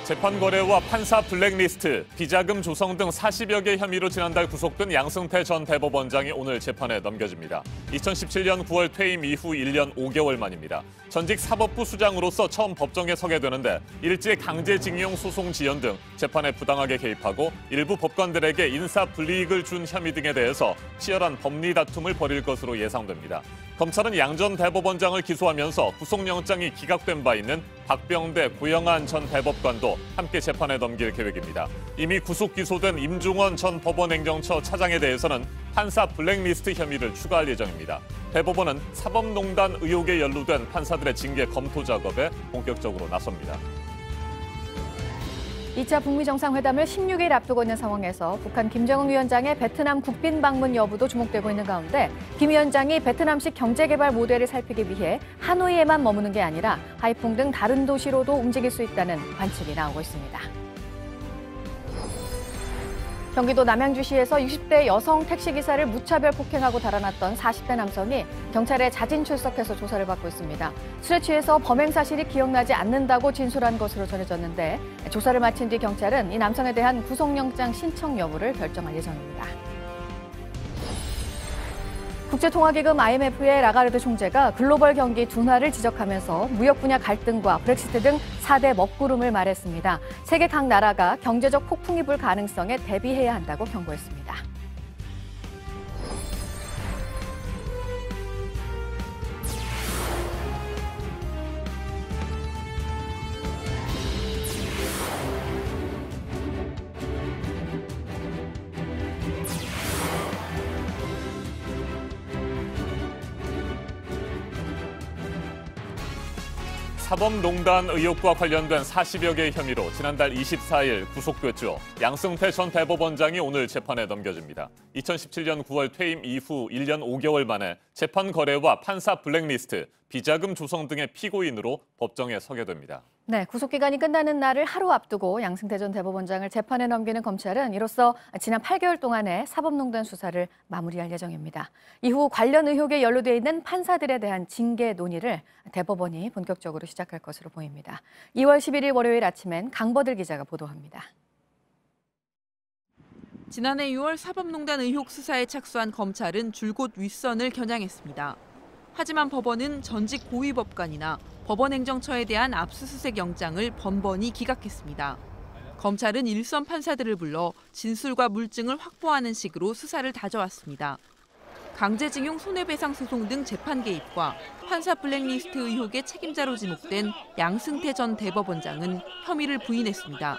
재판 거래와 판사 블랙리스트, 비자금 조성 등 40여 개 혐의로 지난달 구속된 양승태 전 대법원장이 오늘 재판에 넘겨집니다. 2017년 9월 퇴임 이후 1년 5개월 만입니다. 전직 사법부 수장으로서 처음 법정에 서게 되는데 일제 강제징용 소송 지연 등 재판에 부당하게 개입하고 일부 법관들에게 인사 불이익을 준 혐의 등에 대해서 치열한 법리 다툼을 벌일 것으로 예상됩니다. 검찰은 양 전 대법원장을 기소하면서 구속영장이 기각된 바 있는 박병대, 고영한 전 대법관도 함께 재판에 넘길 계획입니다. 이미 구속 기소된 임종원 전 법원행정처 차장에 대해서는 판사 블랙리스트 혐의를 추가할 예정입니다. 대법원은 사법농단 의혹에 연루된 판사들의 징계 검토 작업에 본격적으로 나섭니다. 2차 북미 정상회담을 16일 앞두고 있는 상황에서 북한 김정은 위원장의 베트남 국빈 방문 여부도 주목되고 있는 가운데 김 위원장이 베트남식 경제개발 모델을 살피기 위해 하노이에만 머무는 게 아니라 하이퐁 등 다른 도시로도 움직일 수 있다는 관측이 나오고 있습니다. 경기도 남양주시에서 60대 여성 택시기사를 무차별 폭행하고 달아났던 40대 남성이 경찰에 자진 출석해서 조사를 받고 있습니다. 술에 취해서 범행 사실이 기억나지 않는다고 진술한 것으로 전해졌는데 조사를 마친 뒤 경찰은 이 남성에 대한 구속영장 신청 여부를 결정할 예정입니다. 국제통화기금 IMF의 라가르드 총재가 글로벌 경기 둔화를 지적하면서 무역 분야 갈등과 브렉시트 등 4대 먹구름을 말했습니다. 세계 각 나라가 경제적 폭풍이 불 가능성에 대비해야 한다고 경고했습니다. 사법농단 의혹과 관련된 40여 개의 혐의로 지난달 24일 구속됐죠. 양승태 전 대법원장이 오늘 재판에 넘겨집니다. 2017년 9월 퇴임 이후 1년 5개월 만에 재판 거래와 판사 블랙리스트, 비자금 조성 등의 피고인으로 법정에 서게 됩니다. 네, 구속기간이 끝나는 날을 하루 앞두고 양승태 전 대법원장을 재판에 넘기는 검찰은 이로써 지난 8개월 동안의 사법농단 수사를 마무리할 예정입니다. 이후 관련 의혹에 연루돼 있는 판사들에 대한 징계 논의를 대법원이 본격적으로 시작할 것으로 보입니다. 2월 11일 월요일 아침엔 강버들 기자가 보도합니다. 지난해 6월 사법농단 의혹 수사에 착수한 검찰은 줄곧 윗선을 겨냥했습니다. 하지만 법원은 전직 고위법관이나 법원행정처에 대한 압수수색 영장을 번번이 기각했습니다. 검찰은 일선 판사들을 불러 진술과 물증을 확보하는 식으로 수사를 다져왔습니다. 강제징용 손해배상 소송 등 재판 개입과 판사 블랙리스트 의혹의 책임자로 지목된 양승태 전 대법원장은 혐의를 부인했습니다.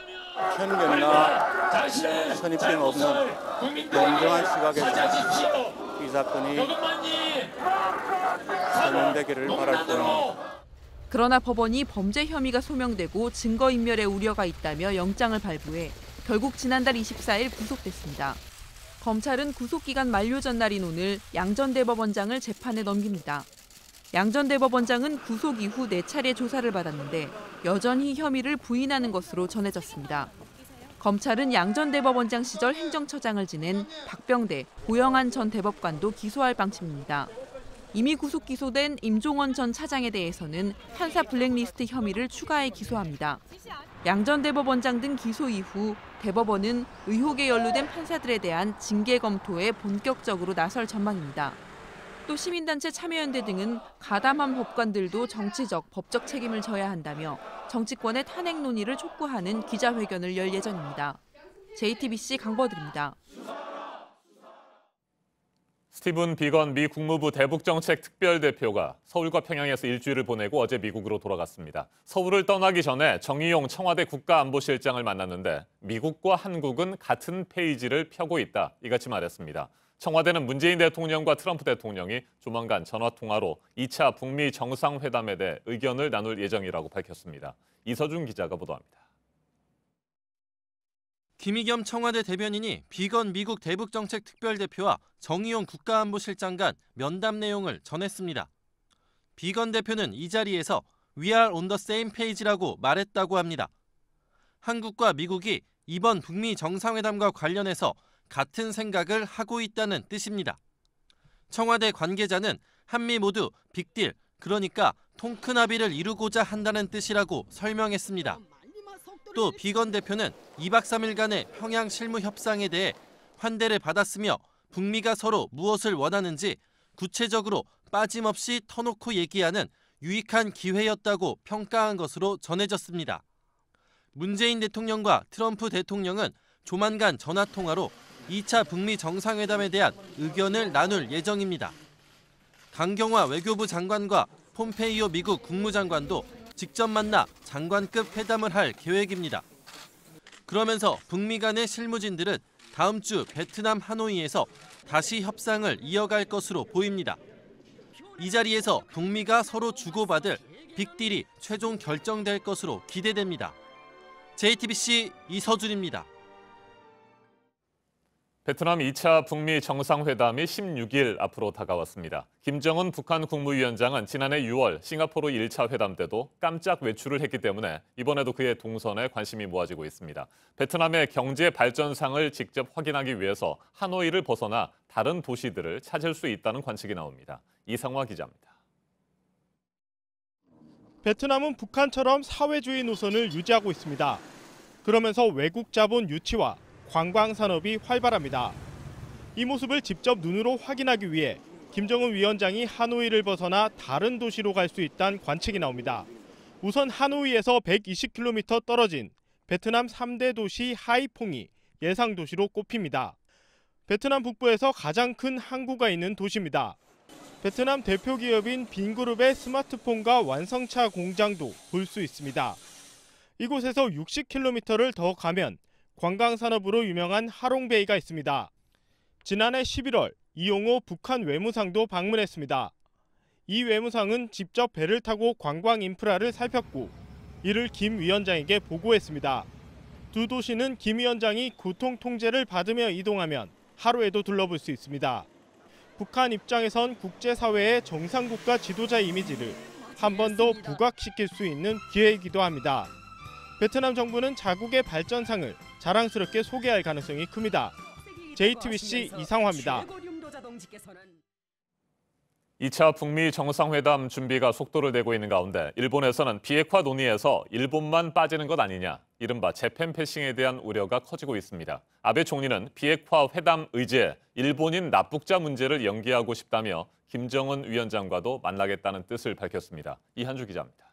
편견이나 선입견 없는 공정한 시각에서 이 사건이 설명되기를 바랄 뿐입니다. 그러나 법원이 범죄 혐의가 소명되고 증거인멸의 우려가 있다며 영장을 발부해 결국 지난달 24일 구속됐습니다. 검찰은 구속기간 만료 전날인 오늘 양 전 대법원장을 재판에 넘깁니다. 양 전 대법원장은 구속 이후 4차례 조사를 받았는데 여전히 혐의를 부인하는 것으로 전해졌습니다. 검찰은 양 전 대법원장 시절 행정처장을 지낸 박병대, 고영한 전 대법관도 기소할 방침입니다. 이미 구속 기소된 임종원 전 차장에 대해서는 판사 블랙리스트 혐의를 추가해 기소합니다. 양 전 대법원장 등 기소 이후 대법원은 의혹에 연루된 판사들에 대한 징계 검토에 본격적으로 나설 전망입니다. 또 시민단체 참여연대 등은 가담한 법관들도 정치적, 법적 책임을 져야 한다며 정치권의 탄핵 논의를 촉구하는 기자회견을 열 예정입니다. JTBC 강버들입니다. 스티븐 비건 미 국무부 대북정책 특별대표가 서울과 평양에서 일주일을 보내고 어제 미국으로 돌아갔습니다. 서울을 떠나기 전에 정의용 청와대 국가안보실장을 만났는데 미국과 한국은 같은 페이지를 펴고 있다, 이같이 말했습니다. 청와대는 문재인 대통령과 트럼프 대통령이 조만간 전화통화로 2차 북미 정상회담에 대해 의견을 나눌 예정이라고 밝혔습니다. 이서준 기자가 보도합니다. 김의겸 청와대 대변인이 비건 미국 대북정책특별대표와 정의용 국가안보실장 간 면담 내용을 전했습니다. 비건 대표는 이 자리에서 We are on the same page라고 말했다고 합니다. 한국과 미국이 이번 북미 정상회담과 관련해서 같은 생각을 하고 있다는 뜻입니다. 청와대 관계자는 한미 모두 빅딜, 그러니까 통큰 합의를 이루고자 한다는 뜻이라고 설명했습니다. 또 비건 대표는 2박 3일간의 평양 실무 협상에 대해 환대를 받았으며 북미가 서로 무엇을 원하는지 구체적으로 빠짐없이 터놓고 얘기하는 유익한 기회였다고 평가한 것으로 전해졌습니다. 문재인 대통령과 트럼프 대통령은 조만간 전화통화로 2차 북미 정상회담에 대한 의견을 나눌 예정입니다. 강경화 외교부 장관과 폼페이오 미국 국무장관도 직접 만나 장관급 회담을 할 계획입니다. 그러면서 북미 간의 실무진들은 다음 주 베트남 하노이에서 다시 협상을 이어갈 것으로 보입니다. 이 자리에서 북미가 서로 주고받을 빅딜이 최종 결정될 것으로 기대됩니다. JTBC 이서준입니다. 베트남 2차 북미 정상회담이 16일 앞으로 다가왔습니다. 김정은 북한 국무위원장은 지난해 6월 싱가포르 1차 회담 때도 깜짝 외출을 했기 때문에 이번에도 그의 동선에 관심이 모아지고 있습니다. 베트남의 경제 발전상을 직접 확인하기 위해서 하노이를 벗어나 다른 도시들을 찾을 수 있다는 관측이 나옵니다. 이상화 기자입니다. 베트남은 북한처럼 사회주의 노선을 유지하고 있습니다. 그러면서 외국 자본 유치와 관광 산업이 활발합니다. 이 모습을 직접 눈으로 확인하기 위해 김정은 위원장이 하노이를 벗어나 다른 도시로 갈 수 있다는 관측이 나옵니다. 우선 하노이에서 120km 떨어진 베트남 3대 도시 하이퐁이 예상 도시로 꼽힙니다. 베트남 북부에서 가장 큰 항구가 있는 도시입니다. 베트남 대표 기업인 빈그룹의 스마트폰과 완성차 공장도 볼 수 있습니다. 이곳에서 60km를 더 가면 관광산업으로 유명한 하롱베이가 있습니다. 지난해 11월 이용호 북한 외무상도 방문했습니다. 이 외무상은 직접 배를 타고 관광 인프라를 살폈고 이를 김 위원장에게 보고했습니다. 두 도시는 김 위원장이 교통 통제를 받으며 이동하면 하루에도 둘러볼 수 있습니다. 북한 입장에선 국제사회의 정상국가 지도자 이미지를 한 번 더 부각시킬 수 있는 기회이기도 합니다. 베트남 정부는 자국의 발전상을 자랑스럽게 소개할 가능성이 큽니다. JTBC 이상화입니다. 2차 북미 정상회담 준비가 속도를 내고 있는 가운데 일본에서는 비핵화 논의에서 일본만 빠지는 것 아니냐, 이른바 재팬 패싱에 대한 우려가 커지고 있습니다. 아베 총리는 비핵화 회담 의제에 일본인 납북자 문제를 연기하고 싶다며 김정은 위원장과도 만나겠다는 뜻을 밝혔습니다. 이한주 기자입니다.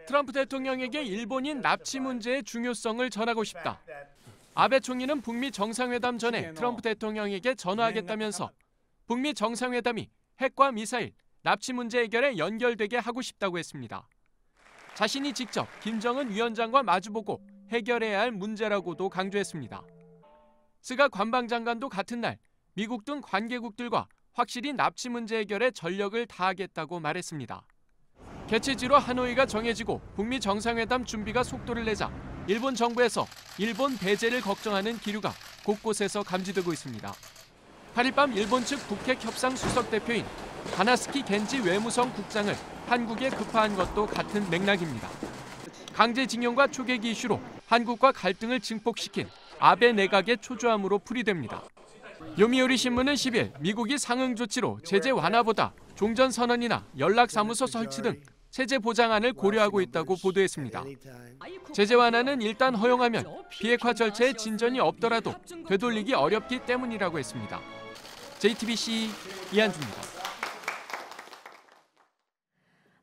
트럼프 대통령에게 일본인 납치 문제의 중요성을 전하고 싶다. 아베 총리는 북미 정상회담 전에 트럼프 대통령에게 전화하겠다면서 북미 정상회담이 핵과 미사일, 납치 문제 해결에 연결되게 하고 싶다고 했습니다. 자신이 직접 김정은 위원장과 마주보고 해결해야 할 문제라고도 강조했습니다. 스가 관방장관도 같은 날 미국 등 관계국들과 확실히 납치 문제 해결에 전력을 다하겠다고 말했습니다. 개최지로 하노이가 정해지고 북미 정상회담 준비가 속도를 내자 일본 정부에서 일본 배제를 걱정하는 기류가 곳곳에서 감지되고 있습니다. 8일 밤 일본 측 북핵 협상 수석 대표인 가나스키 겐지 외무성 국장을 한국에 급파한 것도 같은 맥락입니다. 강제징용과 초계기 이슈로 한국과 갈등을 증폭시킨 아베 내각의 초조함으로 풀이됩니다. 요미우리 신문은 10일 미국이 상응 조치로 제재 완화보다 종전선언이나 연락사무소 설치 등 체제 보장안을 고려하고 있다고 보도했습니다. 제재 완화는 일단 허용하면 비핵화 절차에 진전이 없더라도 되돌리기 어렵기 때문이라고 했습니다. JTBC 이한주입니다.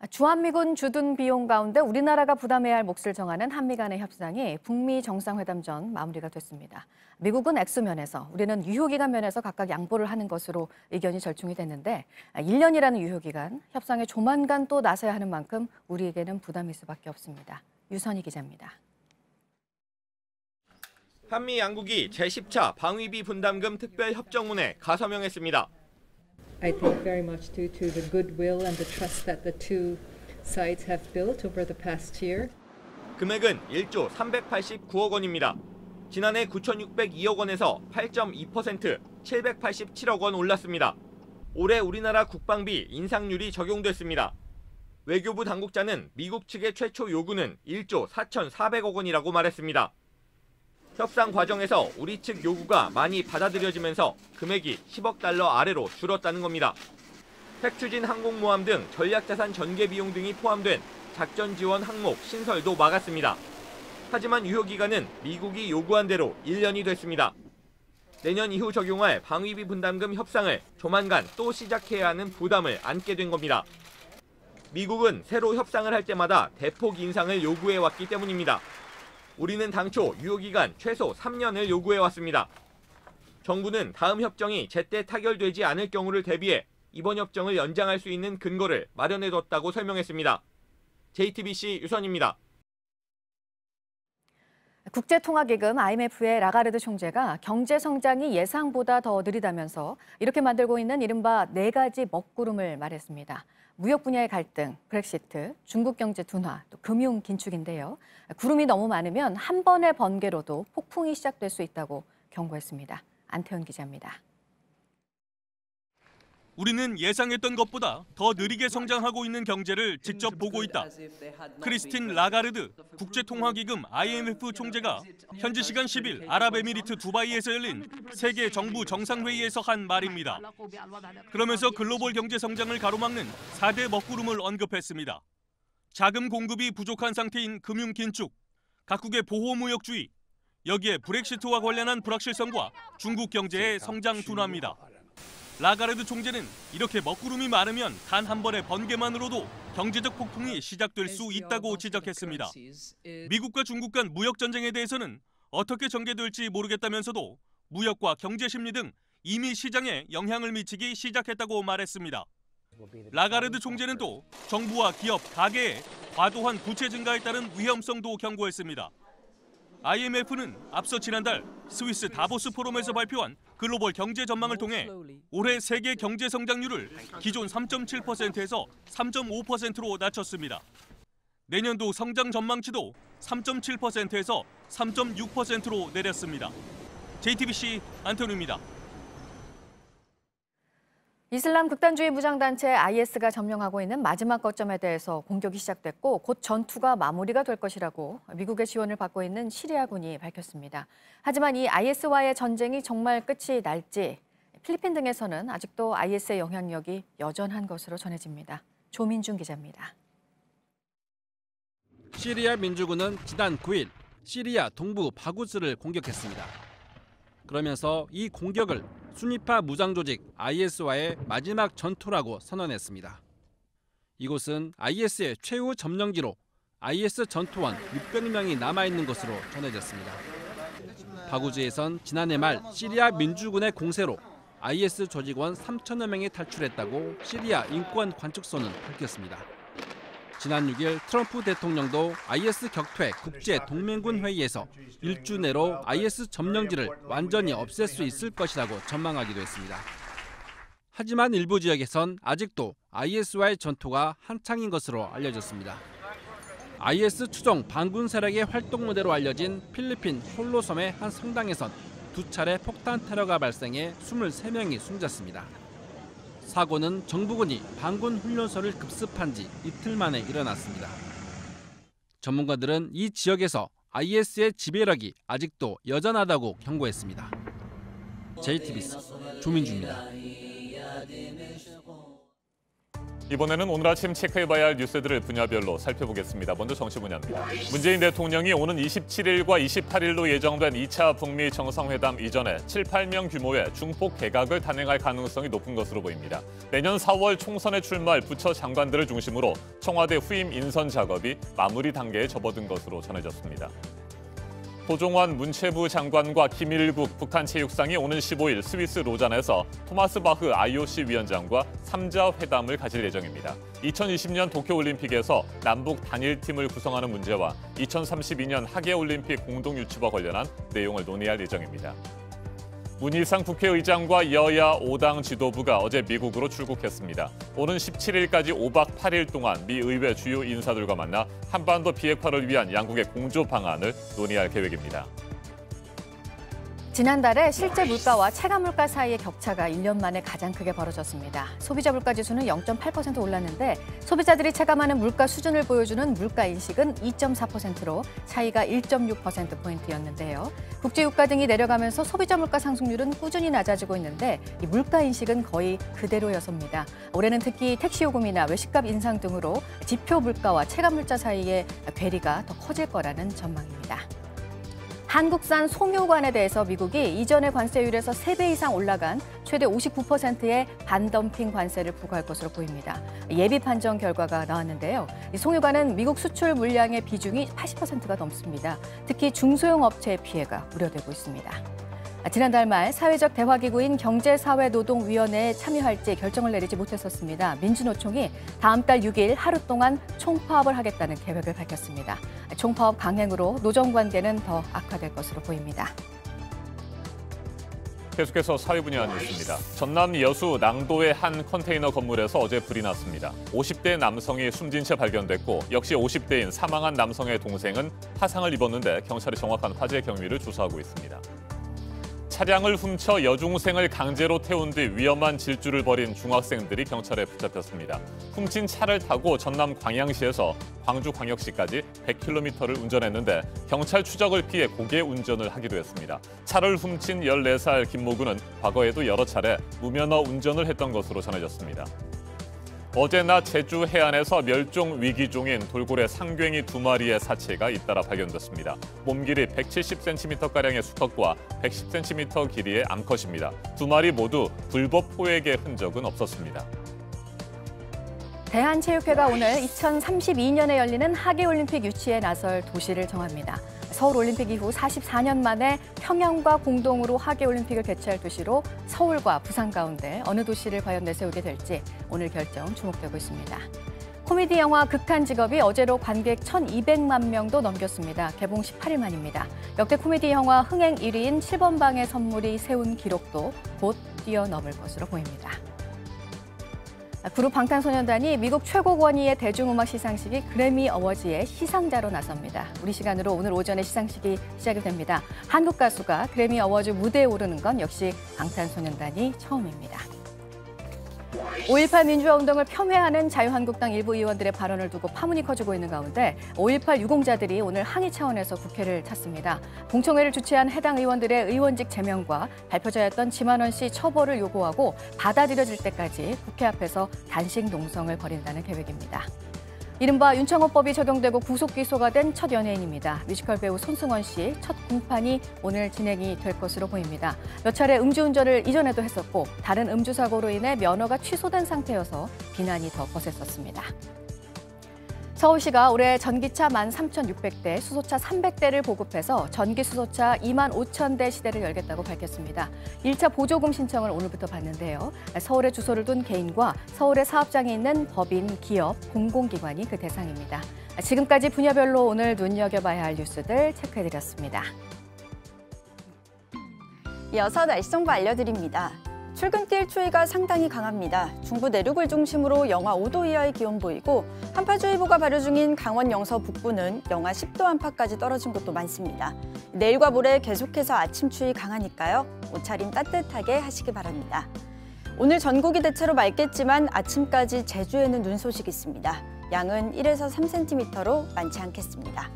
주한미군 주둔 비용 가운데 우리나라가 부담해야 할 몫을 정하는 한미 간의 협상이 북미 정상회담 전 마무리가 됐습니다. 미국은 액수면에서, 우리는 유효기간 면에서 각각 양보를 하는 것으로 의견이 절충이 됐는데 1년이라는 유효기간, 협상에 조만간 또 나서야 하는 만큼 우리에게는 부담일 수밖에 없습니다. 유선희 기자입니다. 한미 양국이 제10차 방위비 분담금 특별협정문에 가서명했습니다. I think very much due to the goodwill and the trust that the two sides have built over the past year. 금액은 1조 389억 원입니다. 지난해 9,602억 원에서 8.2% 787억 원 올랐습니다. 올해 우리나라 국방비 인상률이 적용됐습니다. 외교부 당국자는 미국 측의 최초 요구는 1조 4,400억 원이라고 말했습니다. 협상 과정에서 우리 측 요구가 많이 받아들여지면서 금액이 10억 달러 아래로 줄었다는 겁니다. 핵추진 항공모함 등 전략자산 전개 비용 등이 포함된 작전 지원 항목 신설도 막았습니다. 하지만 유효 기간은 미국이 요구한 대로 1년이 됐습니다. 내년 이후 적용할 방위비 분담금 협상을 조만간 또 시작해야 하는 부담을 안게 된 겁니다. 미국은 새로 협상을 할 때마다 대폭 인상을 요구해왔기 때문입니다. 우리는 당초 유효기간 최소 3년을 요구해왔습니다. 정부는 다음 협정이 제때 타결되지 않을 경우를 대비해 이번 협정을 연장할 수 있는 근거를 마련해뒀다고 설명했습니다. JTBC 유선입니다. 국제통화기금 IMF의 라가르드 총재가 경제 성장이 예상보다 더 느리다면서 이렇게 만들고 있는 이른바 4가지 먹구름을 말했습니다. 무역 분야의 갈등, 브렉시트, 중국 경제 둔화, 또 금융 긴축인데요. 구름이 너무 많으면 한 번의 번개로도 폭풍이 시작될 수 있다고 경고했습니다. 안태훈 기자입니다. 우리는 예상했던 것보다 더 느리게 성장하고 있는 경제를 직접 보고 있다. 크리스틴 라가르드 국제통화기금 IMF 총재가 현지 시간 10일 아랍에미리트 두바이에서 열린 세계 정부 정상회의에서 한 말입니다. 그러면서 글로벌 경제 성장을 가로막는 4대 먹구름을 언급했습니다. 자금 공급이 부족한 상태인 금융 긴축, 각국의 보호무역주의, 여기에 브렉시트와 관련한 불확실성과 중국 경제의 성장 둔화입니다. 라가르드 총재는 이렇게 먹구름이 많으면 단 한 번의 번개만으로도 경제적 폭풍이 시작될 수 있다고 지적했습니다. 미국과 중국 간 무역 전쟁에 대해서는 어떻게 전개될지 모르겠다면서도 무역과 경제 심리 등 이미 시장에 영향을 미치기 시작했다고 말했습니다. 라가르드 총재는 또 정부와 기업, 가계의 과도한 부채 증가에 따른 위험성도 경고했습니다. IMF는 앞서 지난달 스위스 다보스 포럼에서 발표한 글로벌 경제 전망을 통해 올해 세계 경제 성장률을 기존 3.7%에서 3.5%로 낮췄습니다. 내년도 성장 전망치도 3.7%에서 3.6%로 내렸습니다. JTBC 안태훈입니다. 이슬람 극단주의 무장단체 IS가 점령하고 있는 마지막 거점에 대해서 공격이 시작됐고 곧 전투가 마무리가 될 것이라고 미국의 지원을 받고 있는 시리아군이 밝혔습니다. 하지만 이 IS와의 전쟁이 정말 끝이 날지 필리핀 등에서는 아직도 IS의 영향력이 여전한 것으로 전해집니다. 조민중 기자입니다. 시리아 민주군은 지난 9일 시리아 동부 바구스를 공격했습니다. 그러면서 이 공격을 순위파 무장 조직 IS와의 마지막 전투라고 선언했습니다. 이곳은 IS의 최후 점령지로 IS 전투원 600명이 남아있는 것으로 전해졌습니다. 바구즈에선 지난해 말 시리아 민주군의 공세로 IS 조직원 3천여 명이 탈출했다고 시리아 인권 관측소는 밝혔습니다. 지난 6일 트럼프 대통령도 IS 격퇴 국제동맹군 회의에서 일주 내로 IS 점령지를 완전히 없앨 수 있을 것이라고 전망하기도 했습니다. 하지만 일부 지역에선 아직도 IS와의 전투가 한창인 것으로 알려졌습니다. IS 추종 반군 세력의 활동 무대로 알려진 필리핀 홀로섬의 한 성당에선 2차례 폭탄 테러가 발생해 23명이 숨졌습니다. 사고는 정부군이 반군 훈련소를 급습한 지 이틀 만에 일어났습니다. 전문가들은 이 지역에서 IS의 지배력이 아직도 여전하다고 경고했습니다. JTBC 조민주입니다. 이번에는 오늘 아침 체크해봐야 할 뉴스들을 분야별로 살펴보겠습니다. 먼저 정치 분야입니다. 문재인 대통령이 오는 27일과 28일로 예정된 2차 북미 정상회담 이전에 7, 8명 규모의 중폭 개각을 단행할 가능성이 높은 것으로 보입니다. 내년 4월 총선에 출마할 부처 장관들을 중심으로 청와대 후임 인선 작업이 마무리 단계에 접어든 것으로 전해졌습니다. 도종환 문체부 장관과 김일국 북한 체육상이 오는 15일 스위스 로잔에서 토마스 바흐 IOC 위원장과 3자 회담을 가질 예정입니다. 2020년 도쿄올림픽에서 남북 단일팀을 구성하는 문제와 2032년 하계올림픽 공동 유치와 관련한 내용을 논의할 예정입니다. 문희상 국회의장과 여야 5당 지도부가 어제 미국으로 출국했습니다. 오는 17일까지 5박 8일 동안 미 의회 주요 인사들과 만나 한반도 비핵화를 위한 양국의 공조 방안을 논의할 계획입니다. 지난달에 실제 물가와 체감 물가 사이의 격차가 1년 만에 가장 크게 벌어졌습니다. 소비자 물가 지수는 0.8% 올랐는데 소비자들이 체감하는 물가 수준을 보여주는 물가 인식은 2.4%로 차이가 1.6%포인트였는데요. 국제유가 등이 내려가면서 소비자 물가 상승률은 꾸준히 낮아지고 있는데 이 물가 인식은 거의 그대로였습니다. 올해는 특히 택시요금이나 외식값 인상 등으로 지표 물가와 체감 물가 사이의 괴리가 더 커질 거라는 전망입니다. 한국산 송유관에 대해서 미국이 이전의 관세율에서 3배 이상 올라간 최대 59%의 반덤핑 관세를 부과할 것으로 보입니다. 예비 판정 결과가 나왔는데요. 이 송유관은 미국 수출 물량의 비중이 80%가 넘습니다. 특히 중소형 업체의 피해가 우려되고 있습니다. 지난달 말 사회적 대화기구인 경제사회노동위원회에 참여할지 결정을 내리지 못했었습니다. 민주노총이 다음 달 6일 하루 동안 총파업을 하겠다는 계획을 밝혔습니다. 총파업 강행으로 노정관계는 더 악화될 것으로 보입니다. 계속해서 사회 분야 뉴스입니다. 전남 여수 낭도의 한 컨테이너 건물에서 어제 불이 났습니다. 50대 남성이 숨진 채 발견됐고 역시 50대인 사망한 남성의 동생은 화상을 입었는데 경찰이 정확한 화재 경위를 조사하고 있습니다. 차량을 훔쳐 여중생을 강제로 태운 뒤 위험한 질주를 벌인 중학생들이 경찰에 붙잡혔습니다. 훔친 차를 타고 전남 광양시에서 광주광역시까지 100km를 운전했는데 경찰 추적을 피해 고개 운전을 하기도 했습니다. 차를 훔친 14살 김모군은 과거에도 여러 차례 무면허 운전을 했던 것으로 전해졌습니다. 어제 낮 제주 해안에서 멸종 위기종인 돌고래 상괭이 2마리의 사체가 잇따라 발견됐습니다. 몸 길이 170cm가량의 수컷과 110cm 길이의 암컷입니다. 2마리 모두 불법 포획의 흔적은 없었습니다. 대한체육회가 오늘 2032년에 열리는 하계올림픽 유치에 나설 도시를 정합니다. 서울올림픽 이후 44년 만에 평양과 공동으로 하계올림픽을 개최할 도시로 서울과 부산 가운데 어느 도시를 과연 내세우게 될지 오늘 결정 주목되고 있습니다. 코미디 영화 극한직업이 어제로 관객 1,200만 명도 넘겼습니다. 개봉 18일 만입니다. 역대 코미디 영화 흥행 1위인 7번 방의 선물이 세운 기록도 곧 뛰어넘을 것으로 보입니다. 그룹 방탄소년단이 미국 최고 권위의 대중음악 시상식이 그래미 어워즈의 시상자로 나섭니다. 우리 시간으로 오늘 오전에 시상식이 시작이 됩니다. 한국 가수가 그래미 어워즈 무대에 오르는 건 역시 방탄소년단이 처음입니다. 5.18 민주화 운동을 폄훼하는 자유한국당 일부 의원들의 발언을 두고 파문이 커지고 있는 가운데 5.18 유공자들이 오늘 항의 차원에서 국회를 찾습니다. 공청회를 주최한 해당 의원들의 의원직 제명과 발표자였던 지만원 씨 처벌을 요구하고 받아들여질 때까지 국회 앞에서 단식 농성을 벌인다는 계획입니다. 이른바 윤창호법이 적용되고 구속 기소가 된 첫 연예인입니다. 뮤지컬 배우 손승원 씨 첫 공판이 오늘 진행이 될 것으로 보입니다. 몇 차례 음주운전을 이전에도 했었고 다른 음주 사고로 인해 면허가 취소된 상태여서 비난이 더 거셌었습니다. 서울시가 올해 전기차 13,600대, 수소차 300대를 보급해서 전기 수소차 25,000대 시대를 열겠다고 밝혔습니다. 1차 보조금 신청을 오늘부터 받는데요. 서울에 주소를 둔 개인과 서울에 사업장이 있는 법인, 기업, 공공기관이 그 대상입니다. 지금까지 분야별로 오늘 눈여겨봐야 할 뉴스들 체크해드렸습니다. 이어서 날씨 정보 알려드립니다. 출근길 추위가 상당히 강합니다. 중부 내륙을 중심으로 영하 5도 이하의 기온 보이고 한파주의보가 발효 중인 강원 영서 북부는 영하 10도 안팎까지 떨어진 곳도 많습니다. 내일과 모레 계속해서 아침 추위 강하니까요. 옷차림 따뜻하게 하시기 바랍니다. 오늘 전국이 대체로 맑겠지만 아침까지 제주에는 눈 소식이 있습니다. 양은 1에서 3cm로 많지 않겠습니다.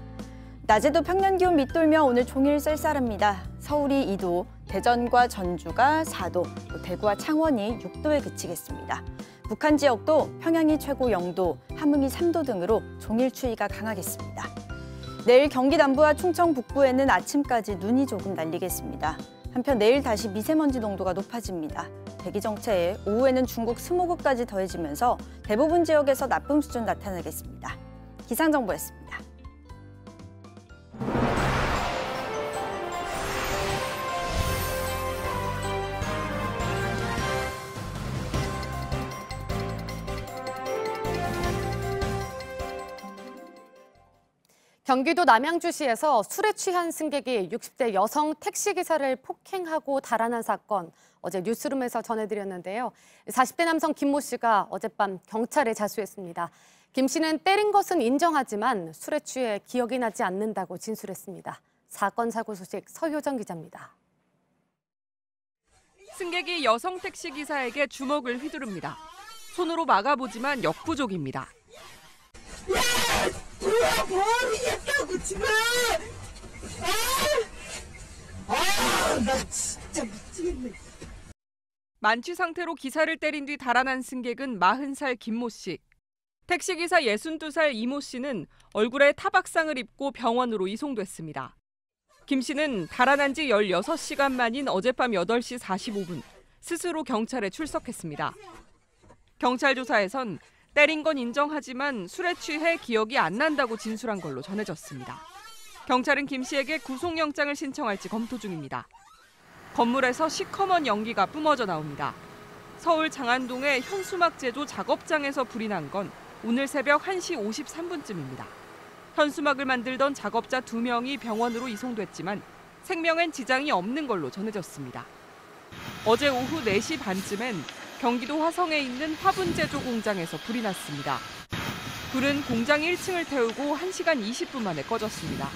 낮에도 평년 기온 밑돌며 오늘 종일 쌀쌀합니다. 서울이 2도, 대전과 전주가 4도, 대구와 창원이 6도에 그치겠습니다. 북한 지역도 평양이 최고 0도, 함흥이 3도 등으로 종일 추위가 강하겠습니다. 내일 경기 남부와 충청 북부에는 아침까지 눈이 조금 날리겠습니다. 한편 내일 다시 미세먼지 농도가 높아집니다. 대기 정체에 오후에는 중국 스모그까지 더해지면서 대부분 지역에서 나쁨 수준 나타나겠습니다. 기상정보였습니다. 경기도 남양주시에서 술에 취한 승객이 60대 여성 택시기사를 폭행하고 달아난 사건, 어제 뉴스룸에서 전해드렸는데요. 40대 남성 김모 씨가 어젯밤 경찰에 자수했습니다. 김 씨는 때린 것은 인정하지만 술에 취해 기억이 나지 않는다고 진술했습니다. 사건 사고 소식 서효정 기자입니다. 승객이 여성 택시 기사에게 주먹을 휘두릅니다. 손으로 막아보지만 역부족입니다. 뭐하겠다고 지금! 나 진짜 미치겠네. 만취 상태로 기사를 때린 뒤 달아난 승객은 40살 김모 씨. 택시기사 62살 이모 씨는 얼굴에 타박상을 입고 병원으로 이송됐습니다. 김 씨는 달아난 지 16시간 만인 어젯밤 8시 45분 스스로 경찰에 출석했습니다. 경찰 조사에선 때린 건 인정하지만 술에 취해 기억이 안 난다고 진술한 걸로 전해졌습니다. 경찰은 김 씨에게 구속영장을 신청할지 검토 중입니다. 건물에서 시커먼 연기가 뿜어져 나옵니다. 서울 장안동의 현수막 제조 작업장에서 불이 난 건 오늘 새벽 1시 53분쯤입니다. 현수막을 만들던 작업자 2명이 병원으로 이송됐지만 생명엔 지장이 없는 걸로 전해졌습니다. 어제 오후 4시 반쯤엔 경기도 화성에 있는 화분 제조 공장에서 불이 났습니다. 불은 공장 1층을 태우고 1시간 20분 만에 꺼졌습니다.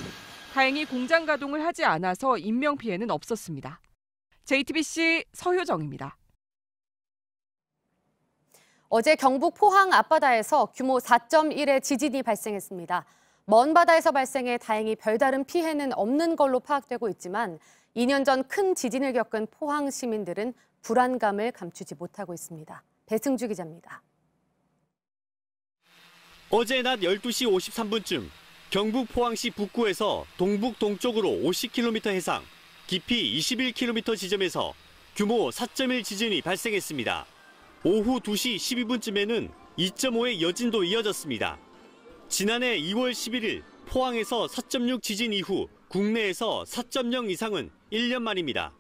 다행히 공장 가동을 하지 않아서 인명피해는 없었습니다. JTBC 서효정입니다. 어제 경북 포항 앞바다에서 규모 4.1의 지진이 발생했습니다. 먼 바다에서 발생해 다행히 별다른 피해는 없는 걸로 파악되고 있지만 2년 전 큰 지진을 겪은 포항 시민들은 불안감을 감추지 못하고 있습니다. 배승주 기자입니다. 어제 낮 12시 53분쯤 경북 포항시 북구에서 동북동쪽으로 50km 해상, 깊이 21km 지점에서 규모 4.1 지진이 발생했습니다. 오후 2시 12분쯤에는 2.5의 여진도 이어졌습니다. 지난해 2월 11일 포항에서 4.6 지진 이후 국내에서 4.0 이상은 1년 만입니다.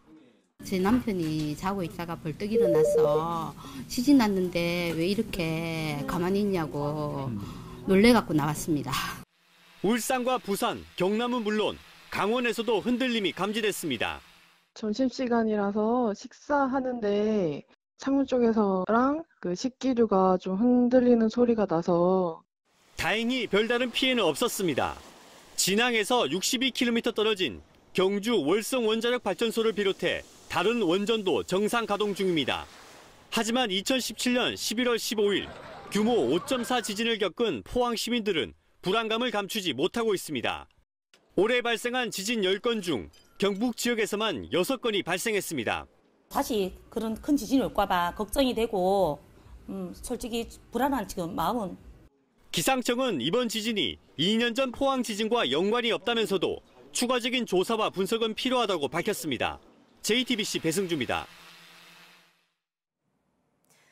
제 남편이 자고 있다가 벌떡 일어나서 지진 났는데 왜 이렇게 가만히 있냐고 놀래갖고 나왔습니다. 울산과 부산, 경남은 물론 강원에서도 흔들림이 감지됐습니다. 점심시간이라서 식사하는데 창문 쪽에서랑 그 식기류가 좀 흔들리는 소리가 나서 다행히 별다른 피해는 없었습니다. 진앙에서 62km 떨어진 경주 월성 원자력 발전소를 비롯해 다른 원전도 정상 가동 중입니다. 하지만 2017년 11월 15일 규모 5.4 지진을 겪은 포항 시민들은 불안감을 감추지 못하고 있습니다. 올해 발생한 지진 10건 중 경북 지역에서만 6건이 발생했습니다. 다시 그런 큰 지진이 올까 봐 걱정이 되고 솔직히 불안한 지금 마음은. 기상청은 이번 지진이 2년 전 포항 지진과 연관이 없다면서도 추가적인 조사와 분석은 필요하다고 밝혔습니다. JTBC 배승주입니다.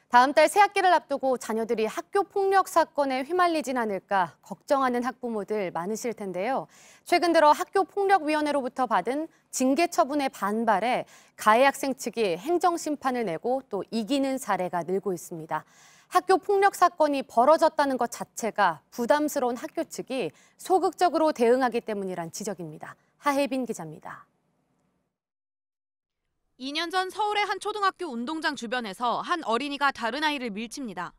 다음 달 새학기를 앞두고 자녀들이 학교 폭력 사건에 휘말리진 않을까 걱정하는 학부모들 많으실 텐데요. 최근 들어 학교폭력위원회로부터 받은 징계 처분에 반발해 가해 학생 측이 행정심판을 내고 또 이기는 사례가 늘고 있습니다. 학교 폭력 사건이 벌어졌다는 것 자체가 부담스러운 학교 측이 소극적으로 대응하기 때문이란 지적입니다. 하혜빈 기자입니다. 2년 전 서울의 한 초등학교 운동장 주변에서 한 어린이가 다른 아이를 밀칩니다.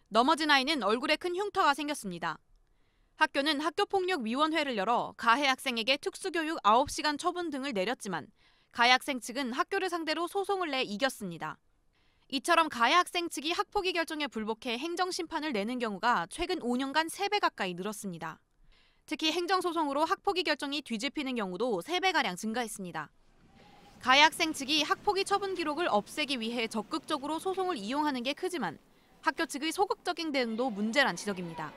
넘어진 아이는 얼굴에 큰 흉터가 생겼습니다. 학교는 학교폭력위원회를 열어 가해 학생에게 특수교육 9시간 처분 등을 내렸지만 가해 학생 측은 학교를 상대로 소송을 내 이겼습니다. 이처럼 가해 학생 측이 학폭위 결정에 불복해 행정심판을 내는 경우가 최근 5년간 3배 가까이 늘었습니다. 특히 행정소송으로 학폭위 결정이 뒤집히는 경우도 3배가량 증가했습니다. 가해 학생 측이 학폭위 처분 기록을 없애기 위해 적극적으로 소송을 이용하는 게 크지만 학교 측의 소극적인 대응도 문제란 지적입니다.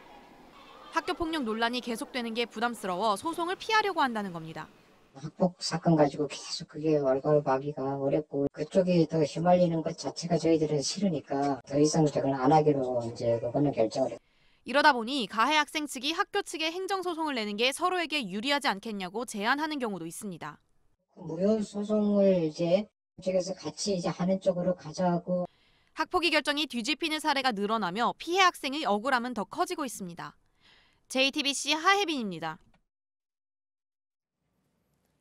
학교폭력 논란이 계속되는 게 부담스러워 소송을 피하려고 한다는 겁니다. 학폭 사건 가지고 계속 그게 왈가왈부하기가 어렵고 그쪽이 더 휘말리는 것 자체가 저희들은 싫으니까 더 이상 저걸 안 하기로 이제 그거는 결정을 했습니다. 이러다 보니 가해 학생 측이 학교 측에 행정소송을 내는 게 서로에게 유리하지 않겠냐고 제안하는 경우도 있습니다. 무효 소송을 이제 쪽에서 같이 이제 하는 쪽으로 가자고. 학폭위 결정이 뒤집히는 사례가 늘어나며 피해 학생의 억울함은 더 커지고 있습니다. JTBC 하혜빈입니다.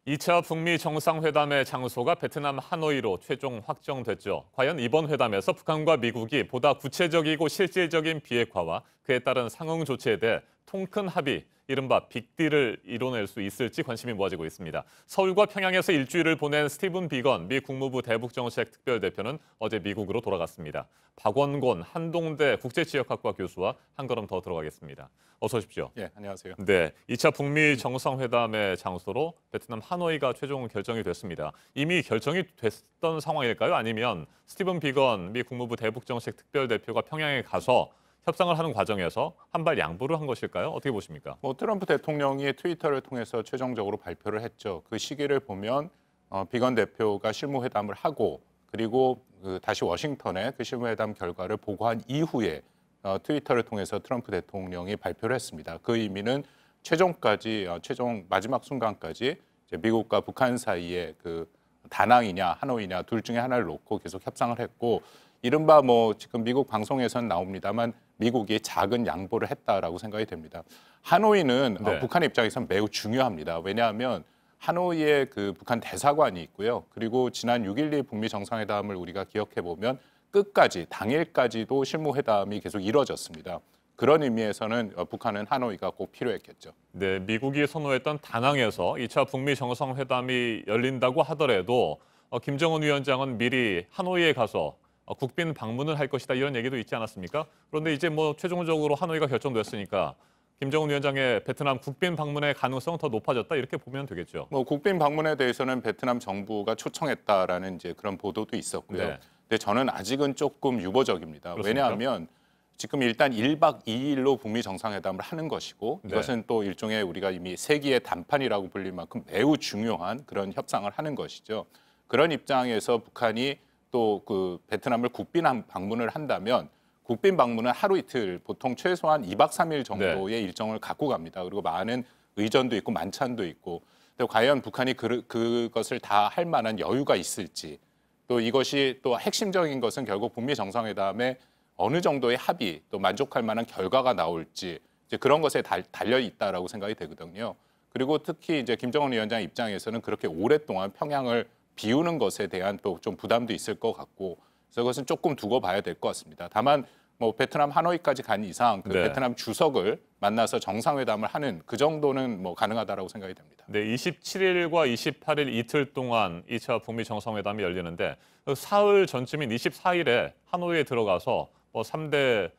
2차 북미 정상회담의 장소가 베트남 하노이로 최종 확정됐죠. 과연 이번 회담에서 북한과 미국이 보다 구체적이고 실질적인 비핵화와 그에 따른 상응 조치에 대해 통 큰 합의, 이른바 빅딜을 이뤄낼 수 있을지 관심이 모아지고 있습니다. 서울과 평양에서 일주일을 보낸 스티븐 비건 미 국무부 대북정책 특별대표는 어제 미국으로 돌아갔습니다. 박원곤 한동대 국제지역학과 교수와 한 걸음 더 들어가겠습니다. 어서 오십시오. 예, 안녕하세요. 네, 2차 북미 정상회담의 장소로 베트남 하노이가 최종 결정이 됐습니다. 이미 결정이 됐던 상황일까요? 아니면 스티븐 비건 미 국무부 대북정책 특별대표가 평양에 가서 협상을 하는 과정에서 한 발 양보를 한 것일까요? 어떻게 보십니까? 트럼프 대통령이 트위터를 통해서 최종적으로 발표를 했죠. 그 시기를 보면 비건 대표가 실무회담을 하고 그리고 다시 워싱턴에 그 실무회담 결과를 보고한 이후에 트위터를 통해서 트럼프 대통령이 발표를 했습니다. 그 의미는 최종 마지막 순간까지 이제 미국과 북한 사이에 그 다낭이냐 하노이냐 둘 중에 하나를 놓고 계속 협상을 했고 이른바 지금 미국 방송에선 나옵니다만 미국이 작은 양보를 했다라고 생각이 됩니다. 하노이는 네. 북한의 입장에서는 매우 중요합니다. 왜냐하면 하노이에 그 북한 대사관이 있고요. 그리고 지난 6.12 북미 정상회담을 우리가 기억해 보면 끝까지 당일까지도 실무회담이 계속 이뤄졌습니다. 그런 의미에서는 북한은 하노이가 꼭 필요했겠죠. 네, 미국이 선호했던 다낭에서 2차 북미 정상회담이 열린다고 하더라도 김정은 위원장은 미리 하노이에 가서 국빈 방문을 할 것이다 이런 얘기도 있지 않았습니까? 그런데 이제 최종적으로 하노이가 결정됐으니까 김정은 위원장의 베트남 국빈 방문의 가능성은 더 높아졌다 이렇게 보면 되겠죠. 국빈 방문에 대해서는 베트남 정부가 초청했다라는 이제 그런 보도도 있었고요. 네. 근데 저는 아직은 조금 유보적입니다. 그렇습니까? 왜냐하면 지금 일단 1박 2일로 북미 정상회담을 하는 것이고 네. 이것은 또 일종의 우리가 이미 세기의 단판이라고 불릴 만큼 매우 중요한 그런 협상을 하는 것이죠. 그런 입장에서 북한이 또 그 베트남을 국빈 방문을 한다면 국빈 방문은 하루 이틀 보통 최소한 2박 3일 정도의 일정을 갖고 갑니다. 그리고 많은 의전도 있고 만찬도 있고 또 과연 북한이 그것을 다 할 만한 여유가 있을지 또 이것이 또 핵심적인 것은 결국 북미 정상회담에 어느 정도의 합의 또 만족할 만한 결과가 나올지 이제 그런 것에 달려 있다라고 생각이 되거든요. 그리고 특히 이제 김정은 위원장 입장에서는 그렇게 오랫동안 평양을 비우는 것에 대한 또 좀 부담도 있을 것 같고 그래서 그것은 조금 두고 봐야 될 것 같습니다. 다만 베트남 하노이까지 간 이상 그 네. 베트남 주석을 만나서 정상회담을 하는 그 정도는 가능하다라고 생각이 됩니다. 네, 27일과 28일 이틀 동안 2차 북미 정상회담이 열리는데 사흘 전쯤인 24일에 하노이에 들어가서 3대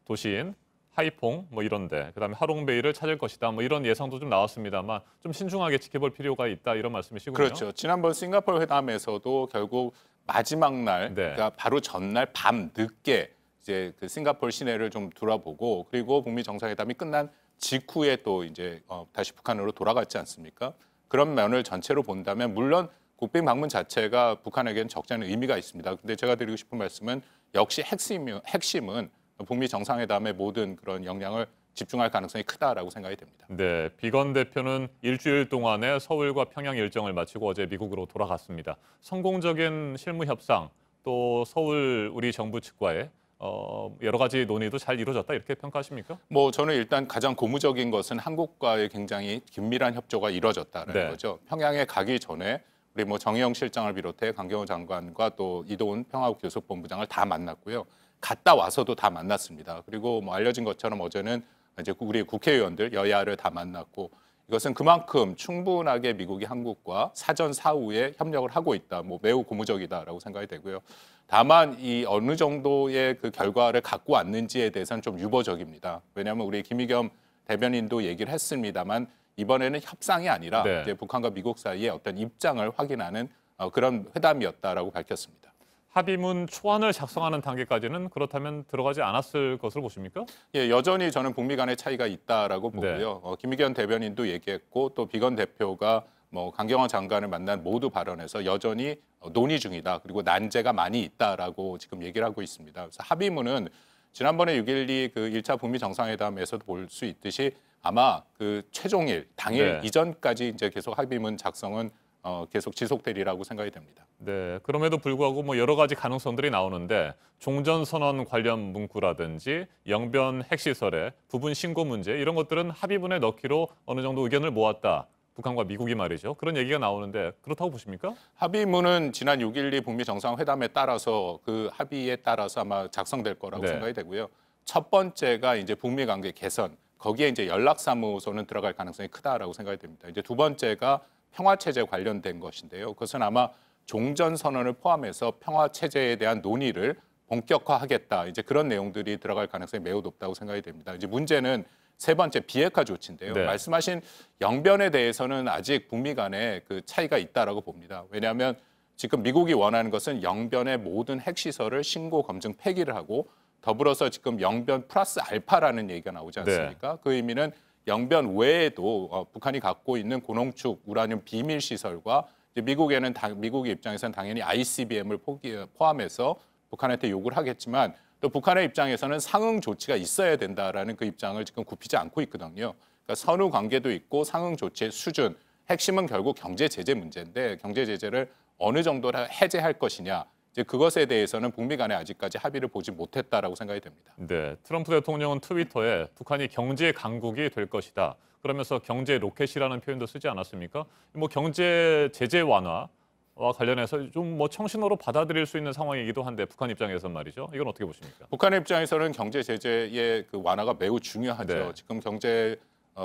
도시인 하이퐁 이런데 그다음에 하롱베이를 찾을 것이다 이런 예상도 좀 나왔습니다만 좀 신중하게 지켜볼 필요가 있다 이런 말씀이시군요. 그렇죠. 지난번 싱가포르 회담에서도 결국 마지막 날 그러니까 바로 전날 밤 늦게 이제 그 싱가포르 시내를 좀 돌아보고 그리고 북미 정상회담이 끝난 직후에 또 이제 다시 북한으로 돌아갔지 않습니까? 그런 면을 전체로 본다면 물론 국빈 방문 자체가 북한에게는 적지 않은 의미가 있습니다. 근데 제가 드리고 싶은 말씀은 역시 핵심은 북미 정상회담의 모든 그런 영향을 집중할 가능성이 크다라고 생각이 됩니다. 네, 비건 대표는 일주일 동안의 서울과 평양 일정을 마치고 어제 미국으로 돌아갔습니다. 성공적인 실무 협상 또 서울 우리 정부 측과의 여러 가지 논의도 잘 이루어졌다 이렇게 평가하십니까? 저는 일단 가장 고무적인 것은 한국과의 굉장히 긴밀한 협조가 이루어졌다는 거죠. 평양에 가기 전에 우리 정의용 실장을 비롯해 강경호 장관과 또 이도훈 평화교섭본부장을 다 만났고요. 갔다 와서도 다 만났습니다. 그리고 알려진 것처럼 어제는 이제 우리 국회의원들 여야를 다 만났고 이것은 그만큼 충분하게 미국이 한국과 사전 사후에 협력을 하고 있다. 매우 고무적이다라고 생각이 되고요. 다만 이 어느 정도의 그 결과를 갖고 왔는지에 대해서는 좀 유보적입니다. 왜냐하면 우리 김의겸 대변인도 얘기를 했습니다만 이번에는 협상이 아니라 이제 북한과 미국 사이의 어떤 입장을 확인하는 그런 회담이었다라고 밝혔습니다. 합의문 초안을 작성하는 단계까지는 그렇다면 들어가지 않았을 것으로 보십니까? 예, 여전히 저는 북미 간의 차이가 있다라고 보고요. 김의겸 대변인도 얘기했고 또 비건 대표가 강경화 장관을 만난 모두 발언에서 여전히 논의 중이다. 그리고 난제가 많이 있다라고 지금 얘기를 하고 있습니다. 그래서 합의문은 지난번에 6.12 그 1차 북미 정상회담에서도 볼 수 있듯이 아마 그 최종일 당일 이전까지 이제 계속 합의문 작성은 계속 지속되리라고 생각이 됩니다. 네, 그럼에도 불구하고 여러 가지 가능성들이 나오는데 종전선언 관련 문구라든지 영변 핵시설의 부분 신고 문제 이런 것들은 합의문에 넣기로 어느 정도 의견을 모았다. 북한과 미국이 말이죠. 그런 얘기가 나오는데 그렇다고 보십니까? 합의문은 지난 6.12 북미 정상회담에 따라서 그 합의에 따라서 아마 작성될 거라고 생각이 되고요. 첫 번째가 이제 북미 관계 개선. 거기에 이제 연락사무소는 들어갈 가능성이 크다라고 생각이 됩니다. 이제 두 번째가 평화체제 관련된 것인데요. 그것은 아마 종전선언을 포함해서 평화체제에 대한 논의를 본격화하겠다. 이제 그런 내용들이 들어갈 가능성이 매우 높다고 생각이 됩니다. 이제 문제는 세 번째 비핵화 조치인데요. 네. 말씀하신 영변에 대해서는 아직 북미 간에 그 차이가 있다라고 봅니다. 왜냐하면 지금 미국이 원하는 것은 영변의 모든 핵시설을 신고 검증 폐기를 하고 더불어서 지금 영변 플러스 알파라는 얘기가 나오지 않습니까? 그 의미는 영변 외에도 북한이 갖고 있는 고농축 우라늄 비밀 시설과 이제 미국의 입장에서는 당연히 ICBM을 포함해서 북한한테 요구를 하겠지만 또 북한의 입장에서는 상응 조치가 있어야 된다라는 그 입장을 지금 굽히지 않고 있거든요. 그러니까 선후 관계도 있고 상응 조치의 수준, 핵심은 결국 경제 제재 문제인데 경제 제재를 어느 정도로 해제할 것이냐. 이제 그것에 대해서는 북미 간에 아직까지 합의를 보지 못했다라고 생각이 됩니다. 네, 트럼프 대통령은 트위터에 북한이 경제 강국이 될 것이다. 그러면서 경제 로켓이라는 표현도 쓰지 않았습니까? 뭐 경제 제재 완화와 관련해서 좀 뭐 청신호로 받아들일 수 있는 상황이기도 한데 북한 입장에서는 말이죠. 이건 어떻게 보십니까? 북한의 입장에서는 경제 제재의 그 완화가 매우 중요하죠. 네. 지금 경제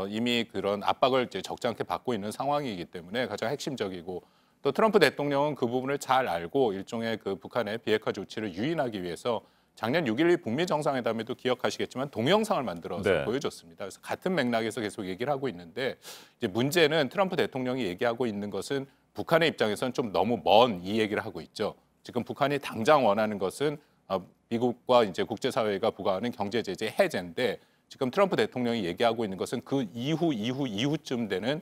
이미 그런 압박을 이제 적지 않게 받고 있는 상황이기 때문에 가장 핵심적이고 또 트럼프 대통령은 그 부분을 잘 알고 일종의 그 북한의 비핵화 조치를 유인하기 위해서 작년 6.12 북미 정상회담에도 기억하시겠지만 동영상을 만들어서 네. 보여줬습니다. 그래서 같은 맥락에서 계속 얘기를 하고 있는데 이제 문제는 트럼프 대통령이 얘기하고 있는 것은 북한의 입장에서는 좀 너무 먼 이 얘기를 하고 있죠. 지금 북한이 당장 원하는 것은 미국과 이제 국제사회가 부과하는 경제 제재 해제인데 지금 트럼프 대통령이 얘기하고 있는 것은 그 이후쯤 되는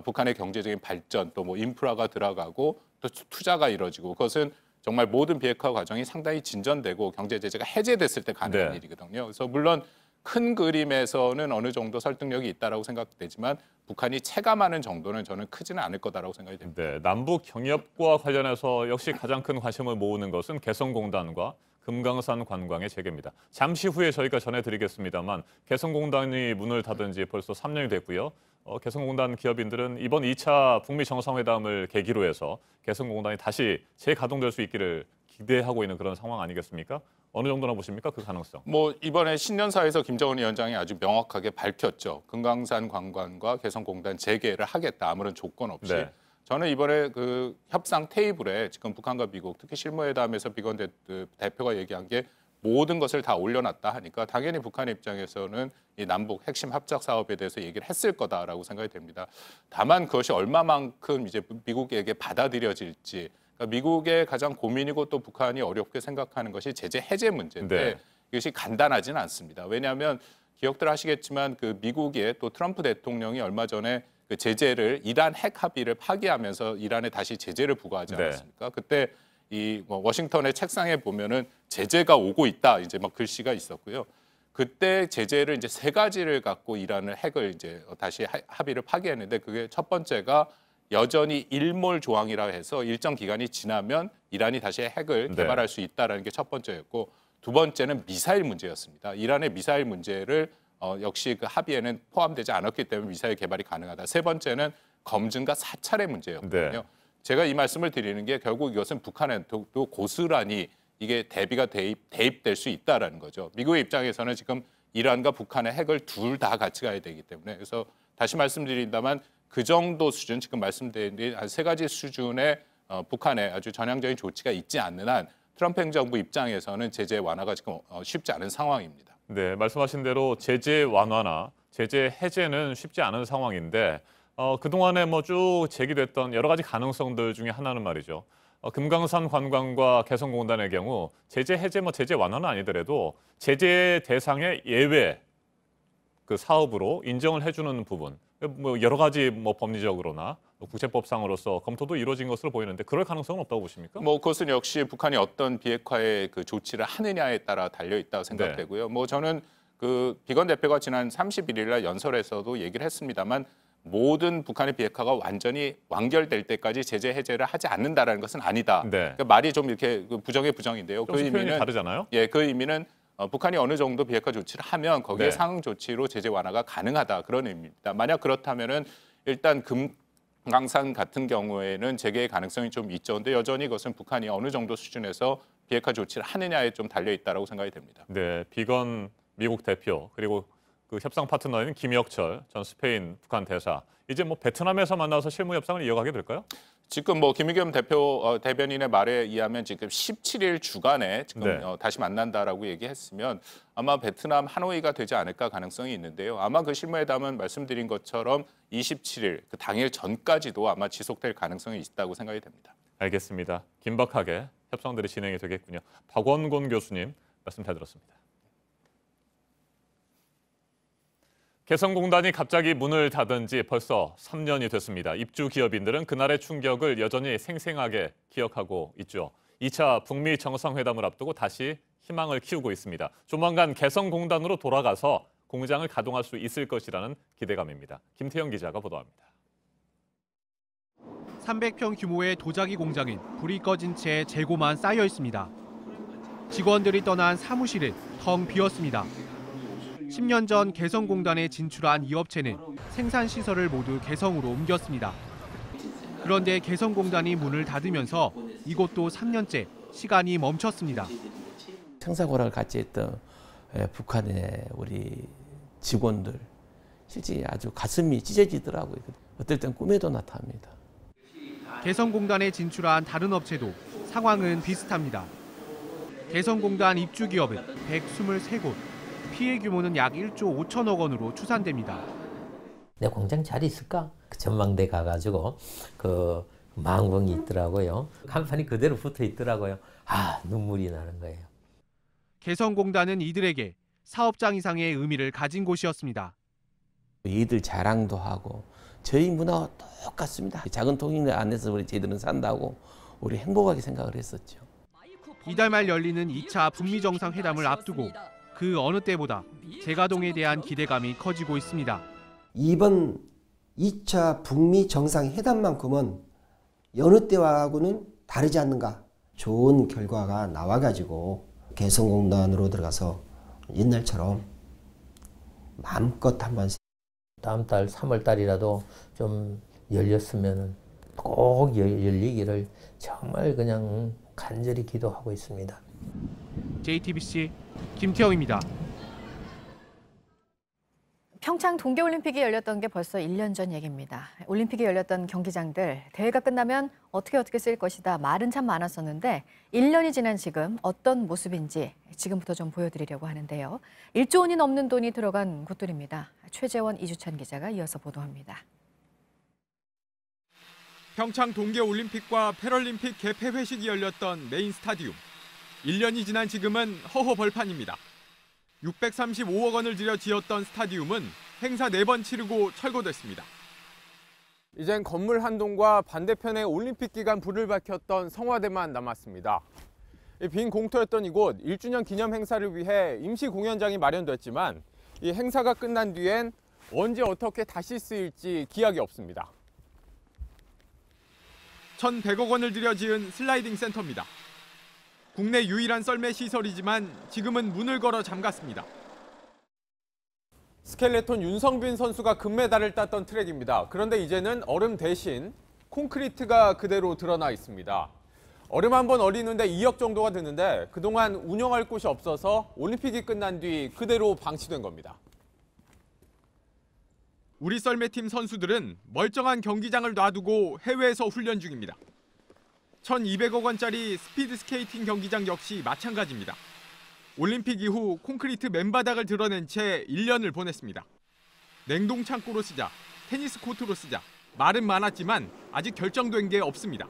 북한의 경제적인 발전 또 뭐 인프라가 들어가고 또 투자가 이루어지고 그것은 정말 모든 비핵화 과정이 상당히 진전되고 경제 제재가 해제됐을 때 가능한 네. 일이거든요. 그래서 물론 큰 그림에서는 어느 정도 설득력이 있다라고 생각되지만 북한이 체감하는 정도는 저는 크지는 않을 거다라고 생각이 됩니다. 네, 남북 경협과 관련해서 역시 가장 큰 관심을 모으는 것은 개성공단과 금강산 관광의 재개입니다. 잠시 후에 저희가 전해드리겠습니다만 개성공단이 문을 닫은 지 벌써 3년이 됐고요. 개성공단 기업인들은 이번 2차 북미 정상회담을 계기로 해서 개성공단이 다시 재가동될 수 있기를 기대하고 있는 그런 상황 아니겠습니까? 어느 정도나 보십니까? 그 가능성. 뭐 이번에 신년사에서 김정은 위원장이 아주 명확하게 밝혔죠. 금강산 관광과 개성공단 재개를 하겠다. 아무런 조건 없이. 네. 저는 이번에 그 협상 테이블에 지금 북한과 미국, 특히 실무회담에서 비건 대표가 얘기한 게 모든 것을 다 올려놨다 하니까 당연히 북한의 입장에서는 이 남북 핵심 합작 사업에 대해서 얘기를 했을 거다라고 생각이 됩니다. 다만 그것이 얼마만큼 이제 미국에게 받아들여질지. 그러니까 미국의 가장 고민이고 또 북한이 어렵게 생각하는 것이 제재 해제 문제인데 네. 이것이 간단하지는 않습니다. 왜냐하면 기억들 하시겠지만 그 미국의 또 트럼프 대통령이 얼마 전에 그 제재를 이란 핵 합의를 파기하면서 이란에 다시 제재를 부과하지 네. 않았습니까? 그때 이 뭐 워싱턴의 책상에 보면은 제재가 오고 있다 이제 막 글씨가 있었고요. 그때 제재를 이제 세 가지를 갖고 이란을 핵을 이제 다시 합의를 파기했는데 그게 첫 번째가 여전히 일몰 조항이라 해서 일정 기간이 지나면 이란이 다시 핵을 네. 개발할 수 있다라는 게 첫 번째였고 두 번째는 미사일 문제였습니다. 이란의 미사일 문제를 역시 그 합의에는 포함되지 않았기 때문에 미사일 개발이 가능하다. 세 번째는 검증과 사찰의 문제였거든요. 네. 제가 이 말씀을 드리는 게 결국 이것은 북한에도 고스란히 이게 대비가 대입될 수 있다라는 거죠. 미국의 입장에서는 지금 이란과 북한의 핵을 둘 다 같이 가야 되기 때문에 그래서 다시 말씀드린다만 그 정도 수준 지금 말씀드린 한 세 가지 수준의 북한의 아주 전향적인 조치가 있지 않는 한 트럼프 행정부 입장에서는 제재 완화가 지금 쉽지 않은 상황입니다. 네, 말씀하신 대로 제재 완화나 제재 해제는 쉽지 않은 상황인데 그동안에 뭐 쭉 제기됐던 여러 가지 가능성들 중에 하나는 말이죠. 금강산 관광과 개성공단의 경우 제재 해제, 제재 완화는 아니더라도 제재 대상의 예외 그 사업으로 인정을 해주는 부분, 뭐 여러 가지 법리적으로나 국제법상으로서 검토도 이루어진 것으로 보이는데 그럴 가능성은 없다고 보십니까? 뭐 그것은 역시 북한이 어떤 비핵화의 그 조치를 하느냐에 따라 달려 있다고 생각되고요. 뭐 저는 그 비건 대표가 지난 31일 날 연설에서도 얘기를 했습니다만 모든 북한의 비핵화가 완전히 완결될 때까지 제재 해제를 하지 않는다라는 것은 아니다. 네. 그러니까 말이 좀 이렇게 부정의 부정인데요. 그 의미는 다르잖아요. 예, 그 의미는 북한이 어느 정도 비핵화 조치를 하면 거기에 네. 상응 조치로 제재 완화가 가능하다 그런 의미입니다. 만약 그렇다면은 일단 금강산 같은 경우에는 재개의 가능성이 좀 있죠. 근데 여전히 그것은 북한이 어느 정도 수준에서 비핵화 조치를 하느냐에 좀 달려 있다라고 생각이 됩니다. 네, 비건 미국 대표 그리고 그 협상 파트너인 김혁철 전 스페인 북한 대사 이제 뭐 베트남에서 만나서 실무 협상을 이어가게 될까요? 지금 뭐 김의겸 대변인의 말에 의하면 지금 17일 주간에 지금 다시 만난다라고 얘기했으면 아마 베트남 하노이가 되지 않을까 가능성이 있는데요. 아마 그 실무회담은 말씀드린 것처럼 27일 그 당일 전까지도 아마 지속될 가능성이 있다고 생각이 됩니다. 알겠습니다. 긴박하게 협상들이 진행이 되겠군요. 박원곤 교수님 말씀 잘 들었습니다. 개성공단이 갑자기 문을 닫은 지 벌써 3년이 됐습니다. 입주 기업인들은 그날의 충격을 여전히 생생하게 기억하고 있죠. 2차 북미 정상회담을 앞두고 다시 희망을 키우고 있습니다. 조만간 개성공단으로 돌아가서 공장을 가동할 수 있을 것이라는 기대감입니다. 김태형 기자가 보도합니다. 300평 규모의 도자기 공장은 불이 꺼진 채 재고만 쌓여 있습니다. 직원들이 떠난 사무실은 텅 비었습니다. 10년 전 개성공단에 진출한 이 업체는 생산시설을 모두 개성으로 옮겼습니다. 그런데 개성공단이 문을 닫으면서 이곳도 3년째 시간이 멈췄습니다. 생사고락을 같이 했던 북한의 우리 직원들 실제 아주 가슴이 찢어지더라고요. 어떨 땐 꿈에도 나타납니다. 개성공단에 진출한 다른 업체도 상황은 비슷합니다. 개성공단 입주 기업은 123곳, 피해 규모는 약 1조 5천억 원으로 추산됩니다. 내 공장 잘 있을까? 그 전망대 가가지고 그 망궁이 있더라고요. 간판이 그대로 붙어 있더라고요. 눈물이 나는 거예요. 개성공단은 이들에게 사업장 이상의 의미를 가진 곳이었습니다. 이들 자랑도 하고 저희 문화와 똑같습니다. 작은 통일 안에서 우리 저희들은 산다고 우리 행복하게 생각을 했었죠. 이달 말 열리는 2차 북미 정상회담을 앞두고 그 어느 때보다 재가동에 대한 기대감이 커지고 있습니다. 이번 2차 북미 정상회담만큼은 여느 때와는 다르지 않는가. 좋은 결과가 나와가지고 개성공단으로 들어가서 옛날처럼 마음껏 한번 다음 달 3월 달이라도 좀 열렸으면 꼭 열리기를 정말 그냥 간절히 기도하고 있습니다. JTBC 김태형입니다. 평창 동계올림픽이 열렸던 게 벌써 1년 전 얘기입니다. 올림픽이 열렸던 경기장들, 대회가 끝나면 어떻게 쓸 것이다 말은 참 많았었는데 1년이 지난 지금 어떤 모습인지 지금부터 좀 보여드리려고 하는데요. 1조 원이 넘는 돈이 들어간 곳들입니다. 최재원, 이주찬 기자가 이어서 보도합니다. 평창 동계올림픽과 패럴림픽 개폐 회식이 열렸던 메인 스타디움. 1년이 지난 지금은 허허벌판입니다. 635억 원을 들여 지었던 스타디움은 행사 4번 치르고 철거됐습니다. 이젠 건물 한 동과 반대편에 올림픽 기간 불을 밝혔던 성화대만 남았습니다. 빈 공터였던 이곳 1주년 기념 행사를 위해 임시 공연장이 마련됐지만 이 행사가 끝난 뒤엔 언제 어떻게 다시 쓰일지 기약이 없습니다. 1,100억 원을 들여 지은 슬라이딩 센터입니다. 국내 유일한 썰매 시설이지만 지금은 문을 걸어 잠갔습니다. 스켈레톤 윤성빈 선수가 금메달을 땄던 트랙입니다. 그런데 이제는 얼음 대신 콘크리트가 그대로 드러나 있습니다. 얼음 한 번 얼리는데 2억 정도가 드는데 그동안 운영할 곳이 없어서 올림픽이 끝난 뒤 그대로 방치된 겁니다. 우리 썰매팀 선수들은 멀쩡한 경기장을 놔두고 해외에서 훈련 중입니다. 1,200억 원짜리 스피드 스케이팅 경기장 역시 마찬가지입니다. 올림픽 이후 콘크리트 맨바닥을 드러낸 채 1년을 보냈습니다. 냉동 창고로 쓰자, 테니스 코트로 쓰자, 말은 많았지만 아직 결정된 게 없습니다.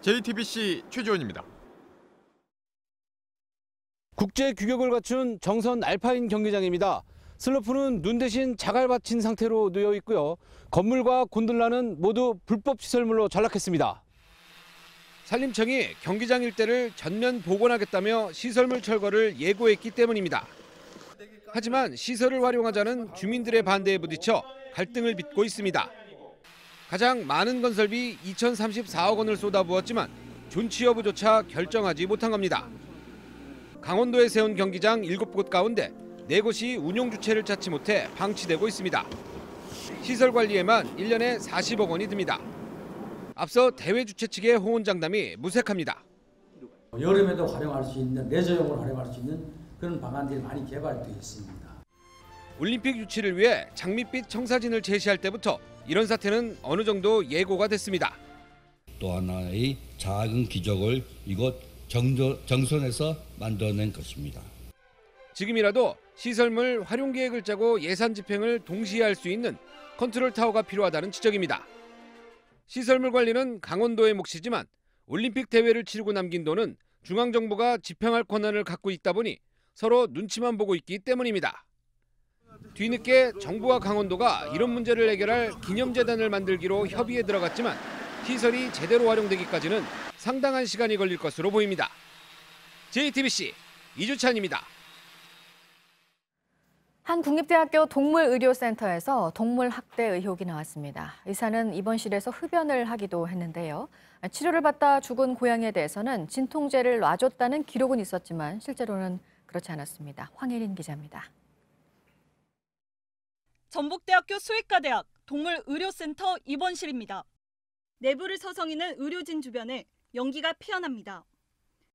JTBC 최지원입니다. 국제 규격을 갖춘 정선 알파인 경기장입니다. 슬로프는 눈 대신 자갈 받친 상태로 놓여 있고요. 건물과 곤돌라는 모두 불법 시설물로 전락했습니다. 산림청이 경기장 일대를 전면 복원하겠다며 시설물 철거를 예고했기 때문입니다. 하지만 시설을 활용하자는 주민들의 반대에 부딪혀 갈등을 빚고 있습니다. 가장 많은 건설비 2,034억 원을 쏟아부었지만 존치 여부조차 결정하지 못한 겁니다. 강원도에 세운 경기장 7곳 가운데 4곳이 운용 주체를 찾지 못해 방치되고 있습니다. 시설 관리에만 1년에 40억 원이 듭니다. 앞서 대회 주최 측의 호언장담이 무색합니다. 여름에도 활용할 수 있는, 레저용으로 활용할 수 있는 그런 방안들이 많이 개발되어 있습니다. 올림픽 유치를 위해 장밋빛 청사진을 제시할 때부터 이런 사태는 어느 정도 예고가 됐습니다. 또 하나의 작은 기적을 이곳 정선에서 만들어낸 것입니다. 지금이라도 시설물 활용 계획을 짜고 예산 집행을 동시에 할 수 있는 컨트롤 타워가 필요하다는 지적입니다. 시설물 관리는 강원도의 몫이지만 올림픽 대회를 치르고 남긴 돈은 중앙정부가 집행할 권한을 갖고 있다 보니 서로 눈치만 보고 있기 때문입니다. 뒤늦게 정부와 강원도가 이런 문제를 해결할 기념재단을 만들기로 협의에 들어갔지만 시설이 제대로 활용되기까지는 상당한 시간이 걸릴 것으로 보입니다. JTBC 이주찬입니다. 한 국립대학교 동물의료센터에서 동물 학대 의혹이 나왔습니다. 의사는 입원실에서 흡연을 하기도 했는데요. 치료를 받다 죽은 고양이에 대해서는 진통제를 놔줬다는 기록은 있었지만 실제로는 그렇지 않았습니다. 황혜린 기자입니다. 전북대학교 수의과대학 동물의료센터 입원실입니다. 내부를 서성이는 의료진 주변에 연기가 피어납니다.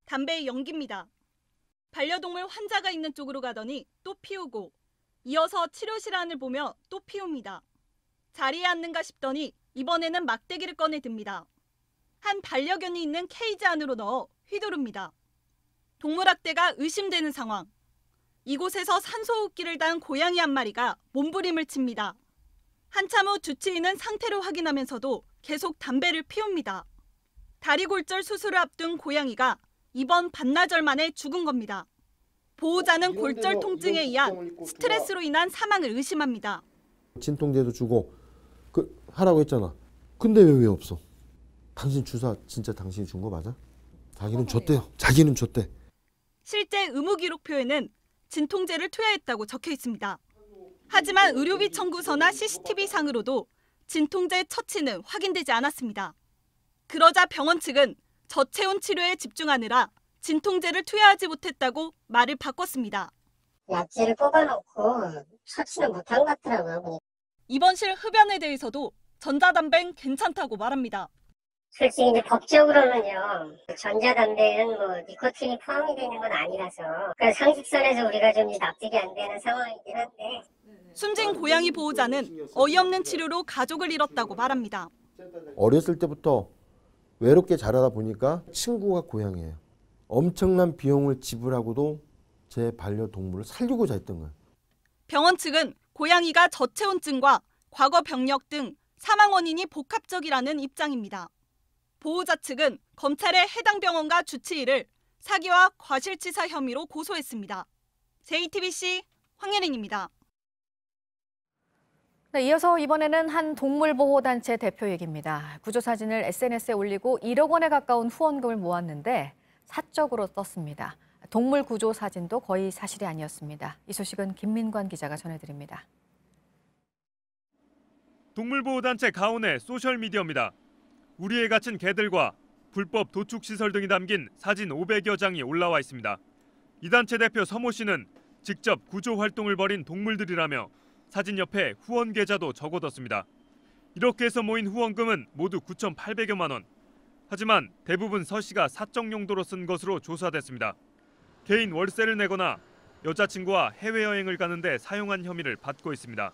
담배의 연기입니다. 반려동물 환자가 있는 쪽으로 가더니 또 피우고 이어서 치료실 안을 보며 또 피웁니다. 자리에 앉는가 싶더니 이번에는 막대기를 꺼내 듭니다. 한 반려견이 있는 케이지 안으로 넣어 휘두릅니다. 동물학대가 의심되는 상황. 이곳에서 산소호흡기를 단 고양이 한 마리가 몸부림을 칩니다. 한참 후 주치의는 상태를 확인하면서도 계속 담배를 피웁니다. 다리골절 수술을 앞둔 고양이가 이번 반나절 만에 죽은 겁니다. 보호자는 골절 통증에 의한 스트레스로 인한 사망을 의심합니다. 진통제도 주고 하라고 했잖아. 근데 왜 없어? 당신 주사 진짜 당신이 준 거 맞아? 자기는 줬대요. 자기는 줬대. 실제 의무기록표에는 진통제를 투여했다고 적혀 있습니다. 하지만 의료비 청구서나 CCTV상으로도 진통제 처치는 확인되지 않았습니다. 그러자 병원 측은 저체온 치료에 집중하느라 진통제를 투여하지 못했다고 말을 바꿨습니다. 약제를 뽑아놓고 처치는 못한 것 같더라고요. 입원실 흡연에 대해서도 전자담배는 괜찮다고 말합니다. 솔직히 이제 법적으로는요, 전자담배는 니코틴이 포함이 되는 건 아니라서 상식선에서 우리가 좀 납득이 안 되는 상황이긴 한데. 숨진 고양이 보호자는 어이없는 치료로 가족을 잃었다고 말합니다. 어렸을 때부터 외롭게 자라다 보니까 친구가 고양이에요. 엄청난 비용을 지불하고도 제 반려동물을 살리고자 했던 거예요. 병원 측은 고양이가 저체온증과 과거 병력 등 사망 원인이 복합적이라는 입장입니다. 보호자 측은 검찰에 해당 병원과 주치의를 사기와 과실치사 혐의로 고소했습니다. JTBC 황예린입니다. 네, 이어서 이번에는 한 동물보호단체 대표 얘기입니다. 구조사진을 SNS에 올리고 1억 원에 가까운 후원금을 모았는데 사적으로 떴습니다. 동물 구조 사진도 거의 사실이 아니었습니다. 이 소식은 김민관 기자가 전해드립니다. 동물보호단체 가온의 소셜미디어입니다. 우리에 갇힌 개들과 불법 도축시설 등이 담긴 사진 500여 장이 올라와 있습니다. 이 단체 대표 서모 씨는 직접 구조 활동을 벌인 동물들이라며 사진 옆에 후원 계좌도 적어뒀습니다. 이렇게 해서 모인 후원금은 모두 9,800여만 원. 하지만 대부분 서 씨가 사적 용도로 쓴 것으로 조사됐습니다. 개인 월세를 내거나 여자친구와 해외여행을 가는데 사용한 혐의를 받고 있습니다.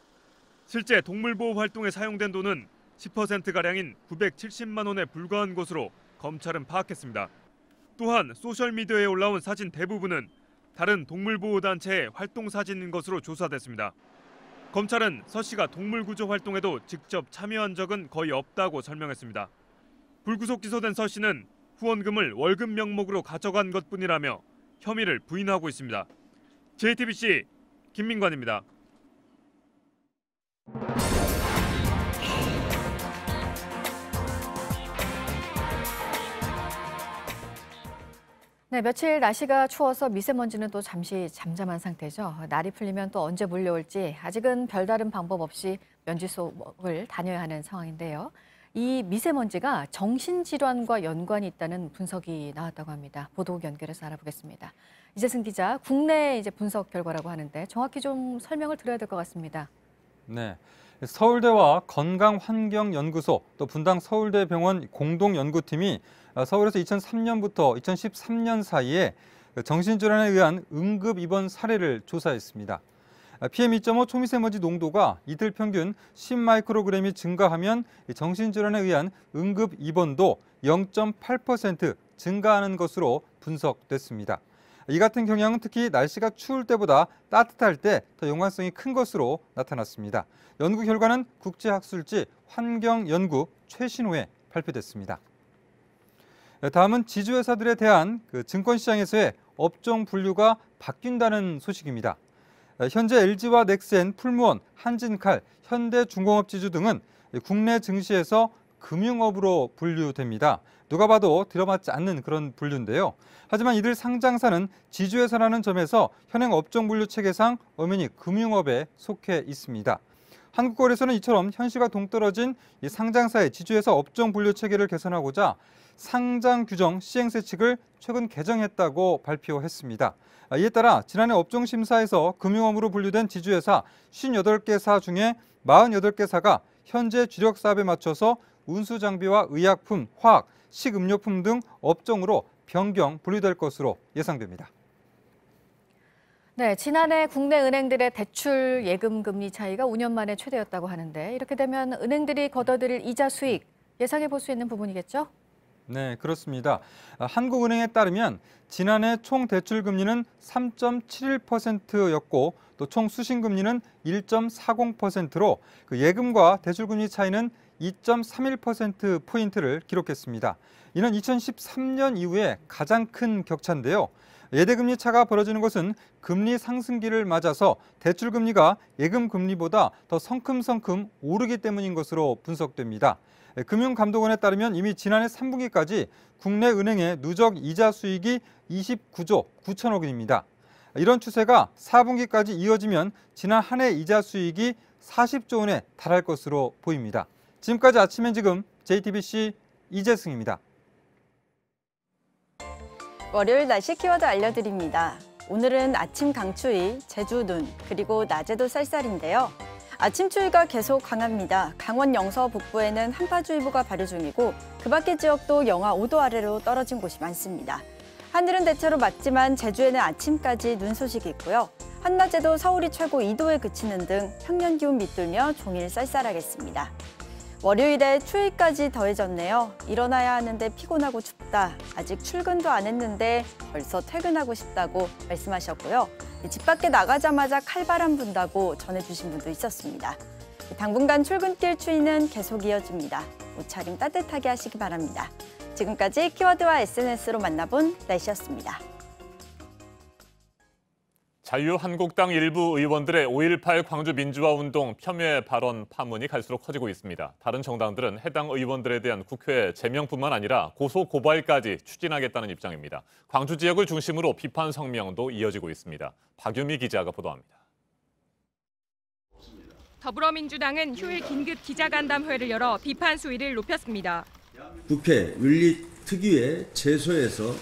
실제 동물보호 활동에 사용된 돈은 10%가량인 970만 원에 불과한 것으로 검찰은 파악했습니다. 또한 소셜미디어에 올라온 사진 대부분은 다른 동물보호단체의 활동 사진인 것으로 조사됐습니다. 검찰은 서 씨가 동물구조 활동에도 직접 참여한 적은 거의 없다고 설명했습니다. 불구속 기소된 서 씨는 후원금을 월급 명목으로 가져간 것뿐이라며 혐의를 부인하고 있습니다. JTBC 김민관입니다. 네, 며칠 날씨가 추워서 미세먼지는 또 잠시 잠잠한 상태죠. 날이 풀리면 또 언제 몰려올지 아직은 별다른 방법 없이 먼지 속을 다녀야 하는 상황인데요. 이 미세먼지가 정신질환과 연관이 있다는 분석이 나왔다고 합니다. 보도 연결해서 알아보겠습니다. 이재승 기자, 국내 분석 결과라고 하는데 정확히 좀 설명을 드려야 될 것 같습니다. 네, 서울대와 건강환경연구소 또 분당 서울대병원 공동연구팀이 서울에서 2003년부터 2013년 사이에 정신질환에 의한 응급 입원 사례를 조사했습니다. PM2.5 초미세먼지 농도가 이틀 평균 10마이크로그램이 증가하면 정신질환에 의한 응급 입원도 0.8% 증가하는 것으로 분석됐습니다. 이 같은 경향은 특히 날씨가 추울 때보다 따뜻할 때 더 연관성이 큰 것으로 나타났습니다. 연구 결과는 국제학술지 환경연구 최신호에 발표됐습니다. 다음은 지주회사들에 대한 증권시장에서의 업종 분류가 바뀐다는 소식입니다. 현재 LG와 넥센, 풀무원, 한진칼, 현대중공업 지주 등은 국내 증시에서 금융업으로 분류됩니다. 누가 봐도 들어맞지 않는 그런 분류인데요. 하지만 이들 상장사는 지주회사라는 점에서 현행 업종 분류 체계상 엄연히 금융업에 속해 있습니다. 한국거래소는 이처럼 현시가 동떨어진 이 상장사의 지주회사 업종 분류 체계를 개선하고자 상장 규정 시행세칙을 최근 개정했다고 발표했습니다. 이에 따라 지난해 업종심사에서 금융업으로 분류된 지주회사 58개사 중에 48개사가 현재 주력사업에 맞춰서 운수장비와 의약품, 화학, 식음료품 등 업종으로 변경 분류될 것으로 예상됩니다. 네, 지난해 국내 은행들의 대출 예금 금리 차이가 5년 만에 최대였다고 하는데 이렇게 되면 은행들이 걷어들일 이자 수익 예상해 볼 수 있는 부분이겠죠? 네, 그렇습니다. 한국은행에 따르면 지난해 총 대출 금리는 3.71%였고 또 총 수신 금리는 1.40%로 그 예금과 대출 금리 차이는 2.31%포인트를 기록했습니다. 이는 2013년 이후에 가장 큰 격차인데요. 예대금리 차가 벌어지는 것은 금리 상승기를 맞아서 대출 금리가 예금 금리보다 더 성큼성큼 오르기 때문인 것으로 분석됩니다. 금융감독원에 따르면 이미 지난해 3분기까지 국내 은행의 누적 이자 수익이 29조 9천억 원입니다. 이런 추세가 4분기까지 이어지면 지난 한 해 이자 수익이 40조 원에 달할 것으로 보입니다. 지금까지 아침엔 지금 JTBC 이재승입니다. 월요일 날씨 키워드 알려드립니다. 오늘은 아침 강추위, 제주 눈, 그리고 낮에도 쌀쌀인데요. 아침 추위가 계속 강합니다. 강원 영서 북부에는 한파주의보가 발효 중이고 그 밖의 지역도 영하 5도 아래로 떨어진 곳이 많습니다. 하늘은 대체로 맑지만 제주에는 아침까지 눈 소식이 있고요. 한낮에도 서울이 최고 2도에 그치는 등 평년 기온 밑돌며 종일 쌀쌀하겠습니다. 월요일에 추위까지 더해졌네요. 일어나야 하는데 피곤하고 춥다. 아직 출근도 안 했는데 벌써 퇴근하고 싶다고 말씀하셨고요. 집 밖에 나가자마자 칼바람 분다고 전해주신 분도 있었습니다. 당분간 출근길 추위는 계속 이어집니다. 옷차림 따뜻하게 하시기 바랍니다. 지금까지 키워드와 SNS로 만나본 날씨였습니다. 자유한국당 일부 의원들의 5.18 광주 민주화운동 폄훼 발언 파문이 갈수록 커지고 있습니다. 다른 정당들은 해당 의원들에 대한 국회 제명뿐만 아니라 고소 고발까지 추진하겠다는 입장입니다. 광주 지역을 중심으로 비판 성명도 이어지고 있습니다. 박유미 기자가 보도합니다. 더불어민주당은 휴일 긴급 기자간담회를 열어 비판 수위를 높였습니다. 국회 윤리특위의 제소에서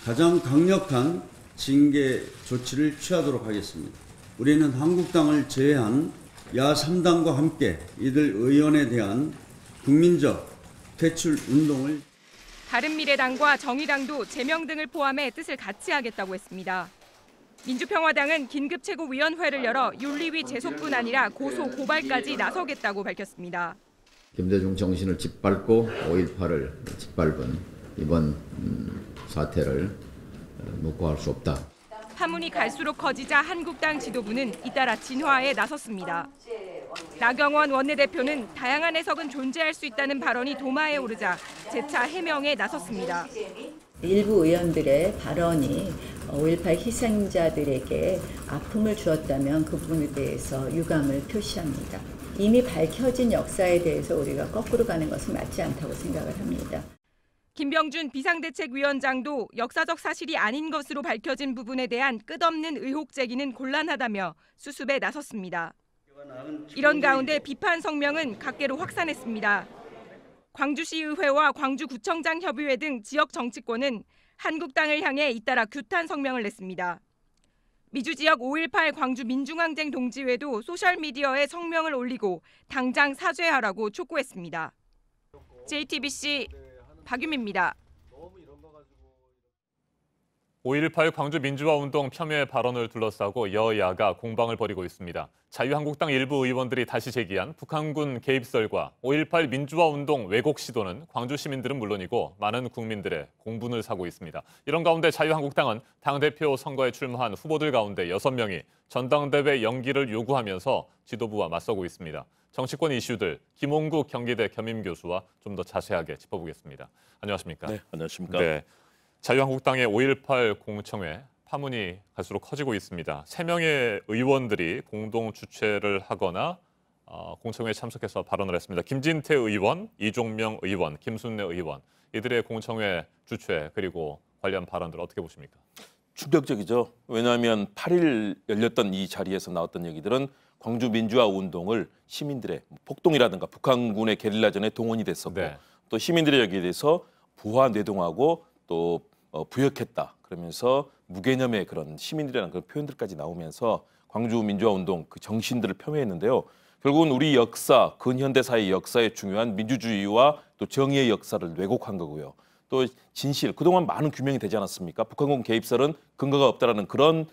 가장 강력한 징계 조치를 취하도록 하겠습니다. 우리는 한국당을 제외한 야3당과 함께 이들 의원에 대한 국민적 퇴출 운동을 바른미래당과 정의당도 제명 등을 포함해 뜻을 같이 하겠다고 했습니다. 민주평화당은 긴급 최고위원회를 열어 윤리위 제소뿐 아니라 고소 고발까지 나서겠다고 밝혔습니다. 김대중 정신을 짓밟고 5.18을 짓밟은 이번 사태를 묵고할 수 없다. 파문이 갈수록 커지자 한국당 지도부는 잇따라 진화에 나섰습니다. 나경원 원내대표는 다양한 해석은 존재할 수 있다는 발언이 도마에 오르자 재차 해명에 나섰습니다. 일부 의원들의 발언이 5.18 희생자들에게 아픔을 주었다면 그 부분에 대해서 유감을 표시합니다. 이미 밝혀진 역사에 대해서 우리가 거꾸로 가는 것은 맞지 않다고 생각을 합니다. 김병준 비상대책위원장도 역사적 사실이 아닌 것으로 밝혀진 부분에 대한 끝없는 의혹 제기는 곤란하다며 수습에 나섰습니다. 이런 가운데 비판 성명은 각계로 확산했습니다. 광주시의회와 광주구청장 협의회 등 지역 정치권은 한국당을 향해 잇따라 규탄 성명을 냈습니다. 미주 지역 5.18 광주 민중항쟁 동지회도 소셜미디어에 성명을 올리고 당장 사죄하라고 촉구했습니다. JTBC 박유미입니다. 5.18 광주 민주화운동 폄훼 발언을 둘러싸고 여야가 공방을 벌이고 있습니다. 자유한국당 일부 의원들이 다시 제기한 북한군 개입설과 5.18 민주화운동 왜곡 시도는 광주 시민들은 물론이고 많은 국민들의 공분을 사고 있습니다. 이런 가운데 자유한국당은 당대표 선거에 출마한 후보들 가운데 6명이 전당대회 연기를 요구하면서 지도부와 맞서고 있습니다. 정치권 이슈들 김홍국 경기대 겸임 교수와 좀 더 자세하게 짚어보겠습니다. 안녕하십니까? 네, 안녕하십니까? 네. 자유한국당의 5.18 공청회 파문이 갈수록 커지고 있습니다. 3명의 의원들이 공동 주최를 하거나 공청회에 참석해서 발언을 했습니다. 김진태 의원, 이종명 의원, 김순례 의원. 이들의 공청회 주최 그리고 관련 발언들 어떻게 보십니까? 충격적이죠. 왜냐하면 8일 열렸던 이 자리에서 나왔던 얘기들은 광주 민주화 운동을 시민들의 폭동이라든가 북한군의 게릴라전에 동원이 됐었고 네. 또 시민들의 여기에 대해서 부하 뇌동하고 또 부역했다. 그러면서 무개념의 그런 시민들이라는 그런 표현들까지 나오면서 광주 민주화 운동 그 정신들을 폄훼했는데요. 결국은 우리 역사, 근현대사의 역사에 중요한 민주주의와 또 정의의 역사를 왜곡한 거고요. 또 진실, 그동안 많은 규명이 되지 않았습니까? 북한군 개입설은 근거가 없다라는 그런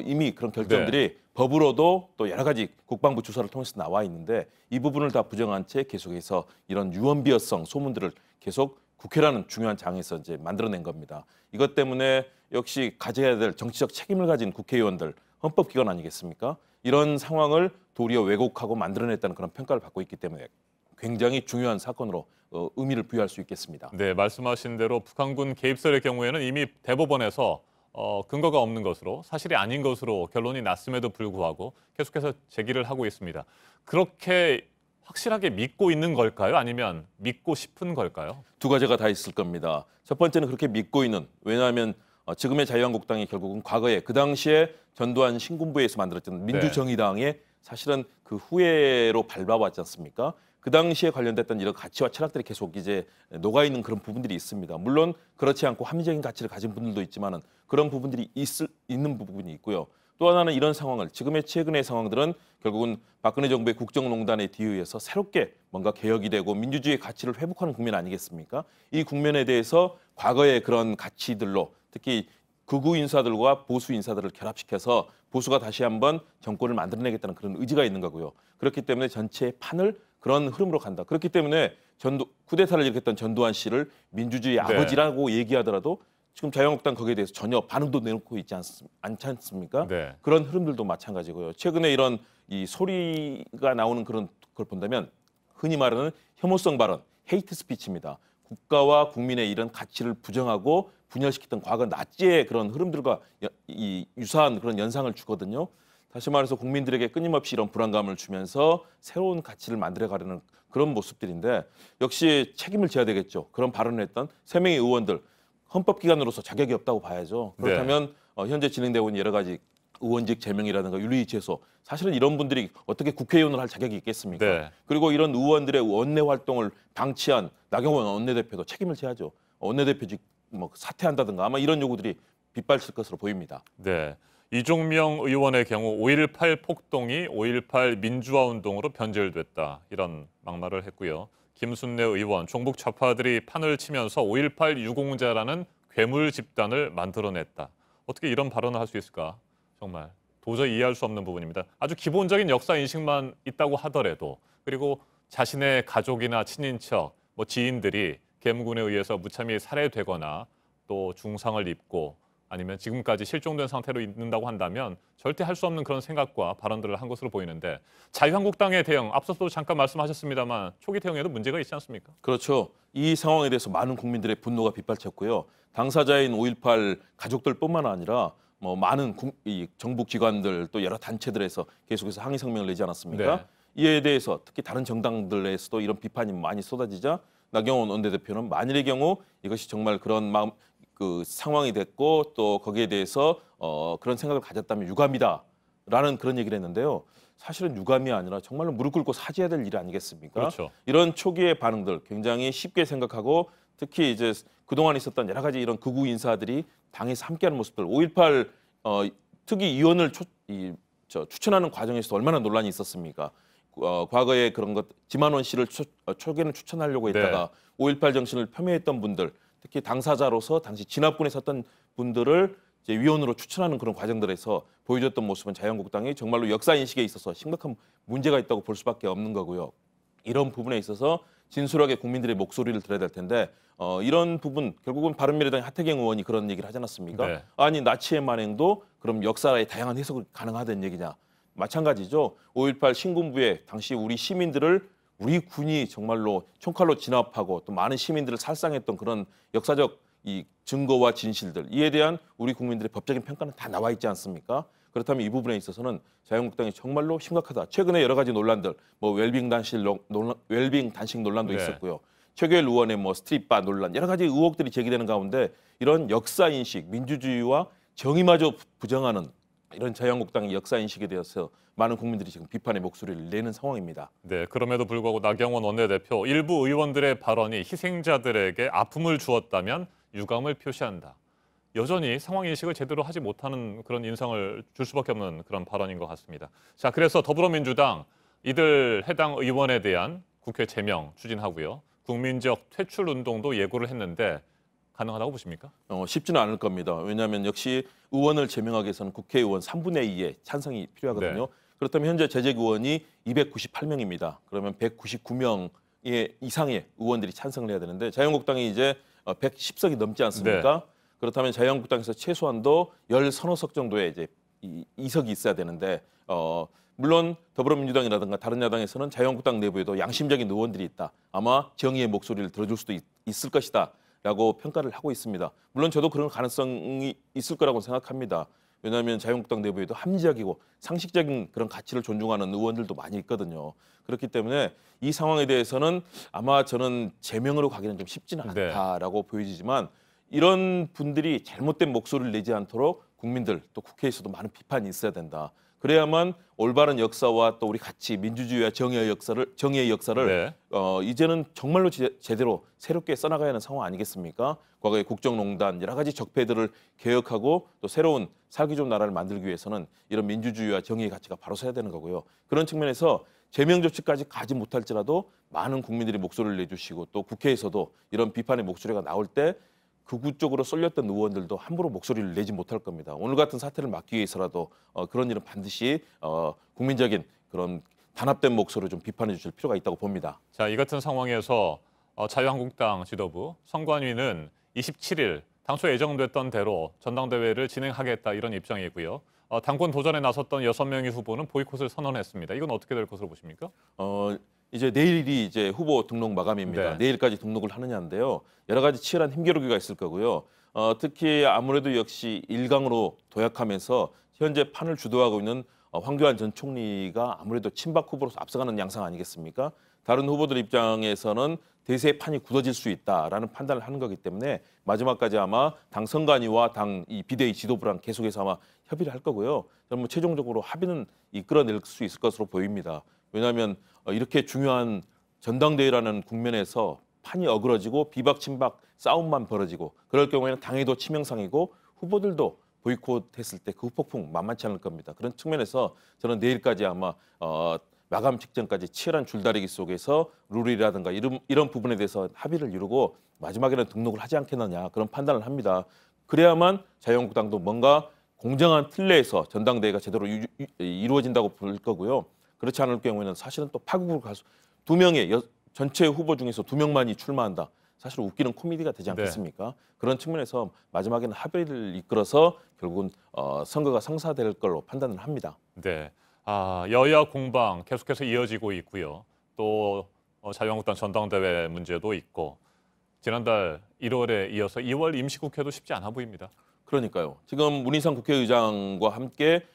이미 그런 결정들이 네. 법으로도 또 여러 가지 국방부 조사를 통해서 나와 있는데 이 부분을 다 부정한 채 계속해서 이런 유언비어성 소문들을 계속 국회라는 중요한 장에서 이제 만들어낸 겁니다. 이것 때문에 역시 가져야 될 정치적 책임을 가진 국회의원들, 헌법기관 아니겠습니까? 이런 상황을 도리어 왜곡하고 만들어냈다는 그런 평가를 받고 있기 때문에 굉장히 중요한 사건으로 의미를 부여할 수 있겠습니다. 네, 말씀하신 대로 북한군 개입설의 경우에는 이미 대법원에서 근거가 없는 것으로 사실이 아닌 것으로 결론이 났음에도 불구하고 계속해서 제기를 하고 있습니다. 그렇게 확실하게 믿고 있는 걸까요? 아니면 믿고 싶은 걸까요? 두 가지가 다 있을 겁니다. 첫 번째는 그렇게 믿고 있는, 왜냐하면 지금의 자유한국당이 결국은 과거에 그 당시에 전두환 신군부에서 만들었던 민주정의당의 사실은 그 후예로 밟아왔지 않습니까? 그 당시에 관련됐던 이런 가치와 철학들이 계속 이제 녹아있는 그런 부분들이 있습니다. 물론 그렇지 않고 합리적인 가치를 가진 분들도 있지만은 그런 부분들이 있는 부분이 있고요. 또 하나는 이런 상황을 지금의 최근의 상황들은 결국은 박근혜 정부의 국정농단에 뒤의해서 새롭게 뭔가 개혁이 되고 민주주의 가치를 회복하는 국면 아니겠습니까? 이 국면에 대해서 과거의 그런 가치들로 특히 극우 인사들과 보수 인사들을 결합시켜서 보수가 다시 한번 정권을 만들어내겠다는 그런 의지가 있는 거고요. 그렇기 때문에 전체 판을 그런 흐름으로 간다. 그렇기 때문에 쿠데타를 일으켰던 전두환 씨를 민주주의의 아버지라고 얘기하더라도 지금 자유한국당 거기에 대해서 전혀 반응도 내놓고 있지 않지 않습니까? 네. 그런 흐름들도 마찬가지고요. 최근에 이런 이 소리가 나오는 그런 걸 본다면 흔히 말하는 혐오성 발언, 헤이트 스피치입니다. 국가와 국민의 이런 가치를 부정하고 분열시켰던 과거 나치의 그런 흐름들과 유사한 그런 연상을 주거든요. 다시 말해서 국민들에게 끊임없이 이런 불안감을 주면서 새로운 가치를 만들어가려는 그런 모습들인데 역시 책임을 져야 되겠죠. 그런 발언을 했던 3명의 의원들. 헌법기관으로서 자격이 없다고 봐야죠. 그렇다면 현재 진행되고 있는 여러 가지 의원직 제명이라든가 윤리 제소 사실은 이런 분들이 어떻게 국회의원을 할 자격이 있겠습니까? 네. 그리고 이런 의원들의 원내 활동을 방치한 나경원 원내대표도 책임을 져야죠. 원내대표직 사퇴한다든가 아마 이런 요구들이 빗발칠 것으로 보입니다. 네. 이종명 의원의 경우 5.18 폭동이 5.18 민주화운동으로 변질됐다. 이런 막말을 했고요. 김순례 의원, 종북 좌파들이 판을 치면서 5.18 유공자라는 괴물 집단을 만들어냈다. 어떻게 이런 발언을 할 수 있을까? 정말 도저히 이해할 수 없는 부분입니다. 아주 기본적인 역사 인식만 있다고 하더라도 그리고 자신의 가족이나 친인척, 지인들이 계엄군에 의해서 무참히 살해되거나 또 중상을 입고 아니면 지금까지 실종된 상태로 있는다고 한다면 절대 할 수 없는 그런 생각과 발언들을 한 것으로 보이는데 자유한국당의 대응, 앞서도 잠깐 말씀하셨습니다만 초기 대응에도 문제가 있지 않습니까? 그렇죠. 이 상황에 대해서 많은 국민들의 분노가 빗발쳤고요. 당사자인 5.18 가족들뿐만 아니라 많은 이 정부 기관들 또 여러 단체들에서 계속해서 항의 성명을 내지 않았습니까? 네. 이에 대해서 특히 다른 정당들에서도 이런 비판이 많이 쏟아지자 나경원 원내대표는 만일의 경우 이것이 정말 그런 상황이 됐고 또 거기에 대해서 그런 생각을 가졌다면 유감이다라는 그런 얘기를 했는데요. 사실은 유감이 아니라 정말로 무릎 꿇고 사죄해야 될 일 아니겠습니까? 그렇죠. 이런 초기의 반응들 굉장히 쉽게 생각하고 특히 이제 그동안 있었던 여러 가지 이런 극우 인사들이 당에서 함께하는 모습들 5.18 특위위원을 추천하는 과정에서도 얼마나 논란이 있었습니까? 과거에 그런 것 지만원 씨를 초기에는 추천하려고 했다가 5.18 정신을 폄훼했던 분들 특히 당사자로서 당시 진압군에 섰던 분들을 이제 위원으로 추천하는 그런 과정들에서 보여줬던 모습은 자유한국당이 정말로 역사 인식에 있어서 심각한 문제가 있다고 볼 수밖에 없는 거고요. 이런 부분에 있어서 진솔하게 국민들의 목소리를 들어야 될 텐데 이런 부분 결국은 바른미래당의 하태경 의원이 그런 얘기를 하지 않았습니까? 네. 아니 나치의 만행도 그럼 역사의 다양한 해석이 가능하다는 얘기냐? 마찬가지죠. 5.18 신군부에 당시 우리 시민들을 우리 군이 정말로 총칼로 진압하고 또 많은 시민들을 살상했던 그런 역사적 이 증거와 진실들 이에 대한 우리 국민들의 법적인 평가는 다 나와 있지 않습니까? 그렇다면 이 부분에 있어서는 자유한국당이 정말로 심각하다. 최근에 여러 가지 논란들, 뭐 웰빙 단식 논란도 네. 있었고요. 최규일 의원의 뭐 스트릿바 논란, 여러 가지 의혹들이 제기되는 가운데 이런 역사 인식, 민주주의와 정의마저 부정하는 이런 자유한국당의 역사 인식에 대해서 많은 국민들이 지금 비판의 목소리를 내는 상황입니다. 네, 그럼에도 불구하고 나경원 원내대표 일부 의원들의 발언이 희생자들에게 아픔을 주었다면 유감을 표시한다. 여전히 상황 인식을 제대로 하지 못하는 그런 인상을 줄 수밖에 없는 그런 발언인 것 같습니다. 자, 그래서 더불어민주당 이들 해당 의원에 대한 국회 제명 추진하고요. 국민적 퇴출 운동도 예고를 했는데 가능하다고 보십니까? 쉽지는 않을 겁니다. 왜냐하면 역시 의원을 제명하기 위해서는 국회의원 3분의 2의 찬성이 필요하거든요. 네. 그렇다면 현재 재직 의원이 298명입니다. 그러면 199명 이상의 의원들이 찬성을 해야 되는데 자유한국당이 이제 110석이 넘지 않습니까? 네. 그렇다면 자유한국당에서 최소한도 10서너 석 정도의 이제 이석이 있어야 되는데 물론 더불어민주당이라든가 다른 야당에서는 자유한국당 내부에도 양심적인 의원들이 있다. 아마 정의의 목소리를 들어줄 수도 있을 것이다. 라고 평가를 하고 있습니다. 물론 저도 그런 가능성이 있을 거라고 생각합니다. 왜냐하면 자유한국당 내부에도 합리적이고 상식적인 그런 가치를 존중하는 의원들도 많이 있거든요. 그렇기 때문에 이 상황에 대해서는 아마 저는 제명으로 가기는 좀 쉽지는 않다라고 보여지지만 이런 분들이 잘못된 목소리를 내지 않도록 국민들 또 국회에서도 많은 비판이 있어야 된다. 그래야만 올바른 역사와 또 우리 가치, 민주주의와 정의의 역사를 네. 이제는 정말로 제대로 새롭게 써나가야 하는 상황 아니겠습니까? 과거의 국정농단, 여러 가지 적폐들을 개혁하고 또 새로운 살기 좋은 나라를 만들기 위해서는 이런 민주주의와 정의의 가치가 바로 서야 되는 거고요. 그런 측면에서 제명 조치까지 가지 못할지라도 많은 국민들이 목소리를 내주시고 또 국회에서도 이런 비판의 목소리가 나올 때 극우 쪽으로 쏠렸던 의원들도 함부로 목소리를 내지 못할 겁니다. 오늘 같은 사태를 막기 위해서라도 그런 일은 반드시 국민적인 그런 단합된 목소리를 좀 비판해 주실 필요가 있다고 봅니다. 자, 이 같은 상황에서 자유한국당 지도부 선관위는 27일 당초 예정됐던 대로 전당대회를 진행하겠다 이런 입장이고요. 당권 도전에 나섰던 6명의 후보는 보이콧을 선언했습니다. 이건 어떻게 될 것으로 보십니까? 이제 내일이 이제 후보 등록 마감입니다. 네. 내일까지 등록을 하느냐인데요. 여러 가지 치열한 힘겨루기가 있을 거고요. 특히 아무래도 역시 일강으로 도약하면서 현재 판을 주도하고 있는 황교안 전 총리가 아무래도 친박 후보로서 앞서가는 양상 아니겠습니까? 다른 후보들 입장에서는 대세의 판이 굳어질 수 있다라는 판단을 하는 거기 때문에 마지막까지 아마 당 선관위와 당 이 비대위 지도부랑 계속해서 아마 협의를 할 거고요. 저는 뭐 최종적으로 합의는 이끌어낼 수 있을 것으로 보입니다. 왜냐하면 이렇게 중요한 전당대회라는 국면에서 판이 어그러지고 비박 친박 싸움만 벌어지고 그럴 경우에는 당에도 치명상이고 후보들도 보이콧했을 때 그 후폭풍 만만치 않을 겁니다. 그런 측면에서 저는 내일까지 아마 마감 직전까지 치열한 줄다리기 속에서 룰이라든가 이런 부분에 대해서 합의를 이루고 마지막에는 등록을 하지 않겠느냐 그런 판단을 합니다. 그래야만 자유한국당도 뭔가 공정한 틀 내에서 전당대회가 제대로 이루어진다고 볼 거고요. 그렇지 않을 경우에는 사실은 또 파국으로 갈 수 2명의 전체 후보 중에서 2명만이 출마한다. 사실 웃기는 코미디가 되지 않겠습니까? 그런 측면에서 마지막에는 합의를 이끌어서 결국은 선거가 성사될 걸로 판단을 합니다. 네, 여야 공방 계속해서 이어지고 있고요. 또 자유한국당 전당대회 문제도 있고 지난달 1월에 이어서 2월 임시국회도 쉽지 않아 보입니다. 그러니까요. 지금 문희상 국회의장과 함께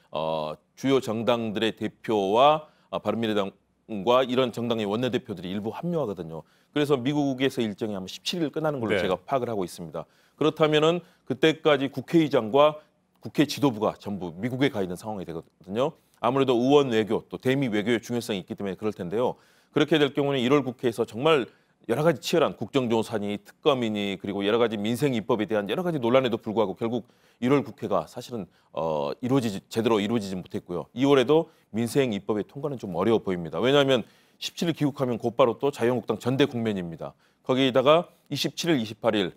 주요 정당들의 대표와 바른미래당과 이런 정당의 원내대표들이 일부 합류하거든요. 그래서 미국에서 일정이 아마 17일 끝나는 걸로 제가 파악을 하고 있습니다. 그렇다면은 그때까지 국회의장과 국회 지도부가 전부 미국에 가 있는 상황이 되거든요. 아무래도 의원 외교 또 대미 외교의 중요성이 있기 때문에 그럴 텐데요. 그렇게 될 경우는 1월 국회에서 정말 여러 가지 치열한 국정조사니 특검이니 그리고 여러 가지 민생 입법에 대한 여러 가지 논란에도 불구하고 결국 1월 국회가 사실은 제대로 이루어지지 못했고요. 2월에도 민생 입법의 통과는 좀 어려워 보입니다. 왜냐하면 17일 귀국하면 곧바로 또 자유한국당 전대 국면입니다. 거기다가 27일, 28일